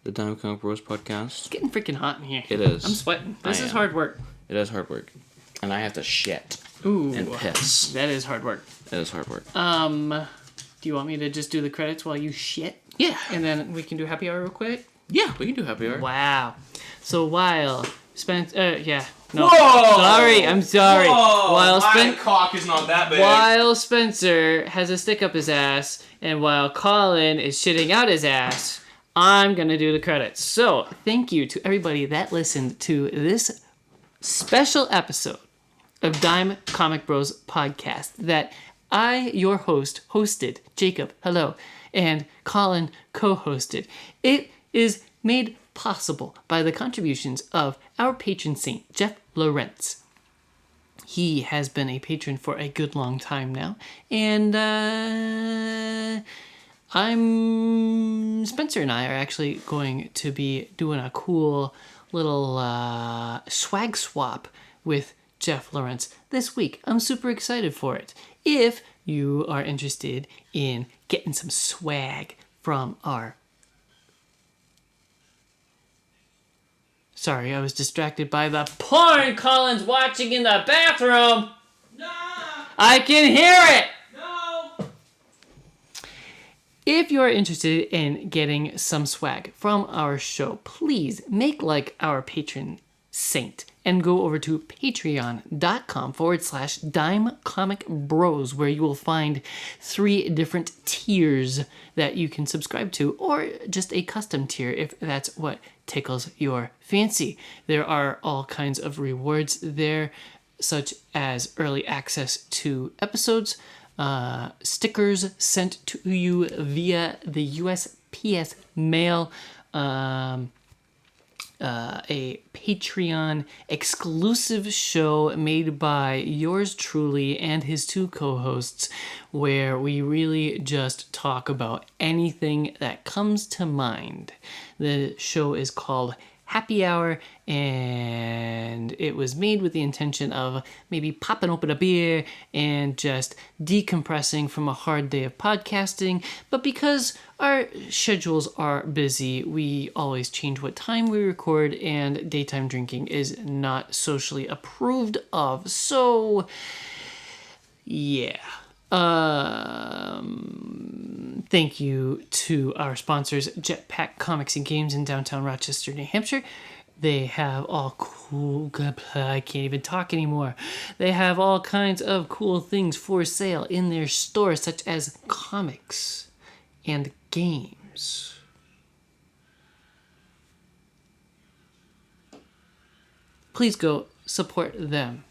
the Dime Comic Bros podcast. It's getting freaking hot in here. It is. I'm sweating. This is hard work. It is hard work. And I have to shit. Ooh. And piss. That is hard work. It is hard work. Do you want me to just do the credits while you shit? Yeah. And then we can do happy hour real quick? Yeah, we can do happy hour. Wow. So while Spencer... yeah. No. Whoa! I'm sorry. Whoa! My cock is not that big. While Spencer has a stick up his ass, and while Collin is shitting out his ass, I'm going to do the credits. So, thank you to everybody that listened to this special episode of Dime Comic Bros podcast that I, your host, hosted, Jacob, hello, and Collin co-hosted. It is made possible by the contributions of our patron saint, Jeff Lawrence. He has been a patron for a good long time now, and Spencer and I are actually going to be doing a cool little swag swap with Jeff Lawrence this week. I'm super excited for it. If you are interested in getting some swag from our... Sorry, I was distracted by the porn Colin's watching in the bathroom. No! I can hear it! No! If you're interested in getting some swag from our show, please make like our patron saint and go over to patreon.com/dimecomicbros, where you will find 3 different tiers that you can subscribe to, or just a custom tier if that's what tickles your fancy. There are all kinds of rewards there, such as early access to episodes, stickers sent to you via the USPS mail, a Patreon exclusive show made by yours truly and his 2 co-hosts, where we really just talk about anything that comes to mind. The show is called Happy Hour, and it was made with the intention of maybe popping open a beer and just decompressing from a hard day of podcasting. But because our schedules are busy, we always change what time we record, and daytime drinking is not socially approved of. So, yeah. Thank you to our sponsors, Jetpack Comics and Games in downtown Rochester, New Hampshire. They have all cool... I can't even talk anymore. They have all kinds of cool things for sale in their store, such as comics and games. Please go support them,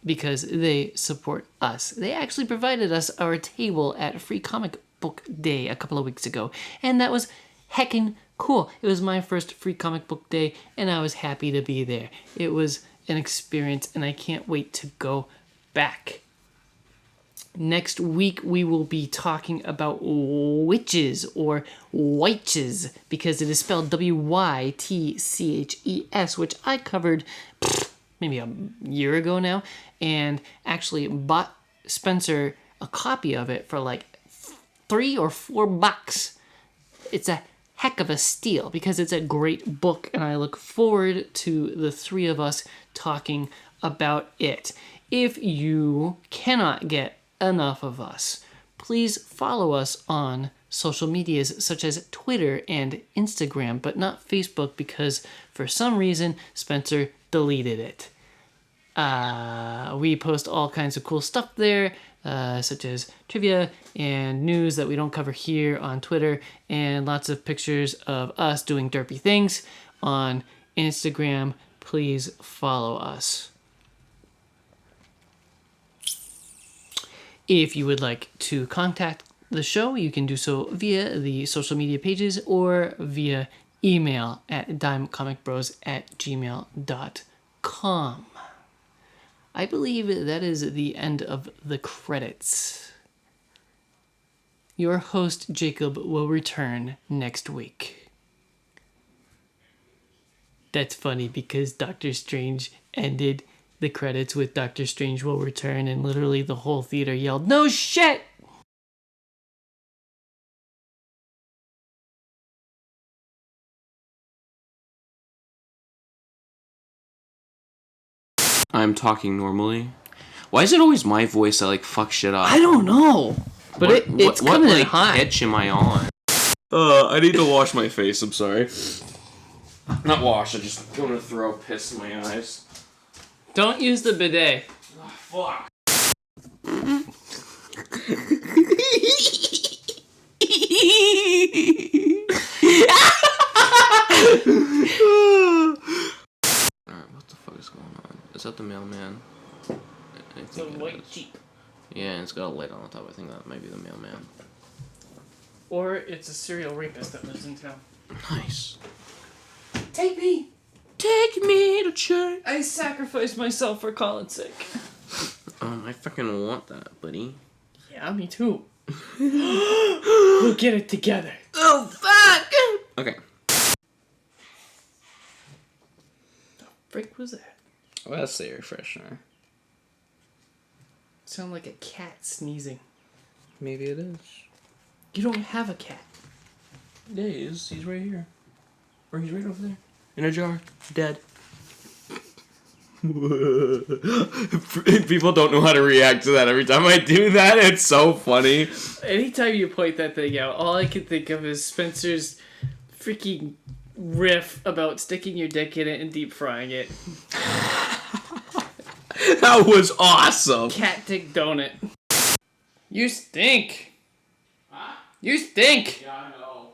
because they support us. They actually provided us our table at Free Comic Book Day a couple of weeks ago, and that was heckin' cool. It was my first Free Comic Book Day, and I was happy to be there. It was an experience, and I can't wait to go back. Next week, we will be talking about witches, or wyches, because it is spelled Wytches, which I covered maybe a year ago now, and actually bought Spencer a copy of it for like $3 or $4. It's a heck of a steal because it's a great book, and I look forward to the 3 of us talking about it. If you cannot get enough of us, please follow us on social medias such as Twitter and Instagram, but not Facebook because for some reason Spencer deleted it. We post all kinds of cool stuff there, such as trivia and news that we don't cover here on Twitter, and lots of pictures of us doing derpy things on Instagram. Please follow us. If you would like to contact the show, you can do so via the social media pages or via email at dimecomicbros@gmail.com. I believe that is the end of the credits. Your host, Jacob, will return next week. That's funny because Doctor Strange ended the credits with Doctor Strange will return, and literally the whole theater yelled, "No shit!" I'm talking normally. Why is it always my voice that, like, fucks shit up? I don't know. But it's coming in hot. What pitch am I on? I need to wash my face, I'm sorry. Not wash, I just want to throw piss in my eyes. Don't use the bidet. Oh, fuck. Alright, what the fuck is going on? Is that the mailman? It's a white Jeep. Yeah, and it's got a light on the top. I think that might be the mailman. Or it's a serial rapist that lives in town. Nice. Take me! Take me to church. I sacrificed myself for Colin's sake. I fucking want that, buddy. Yeah, me too. We'll get it together. Oh, fuck! Okay. The frick was that? Well, that's the air freshener. Sound like a cat sneezing. Maybe it is. You don't have a cat. Yeah, he is. He's right here. Or he's right over there. In a jar. Dead. People don't know how to react to that every time I do that. It's so funny. Anytime you point that thing out, all I can think of is Spencer's freaking riff about sticking your dick in it and deep frying it. That was awesome. Cat dick donut. You stink. Huh? You stink. Yeah, I know.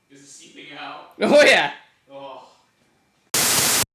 Is it seeping out? Oh yeah.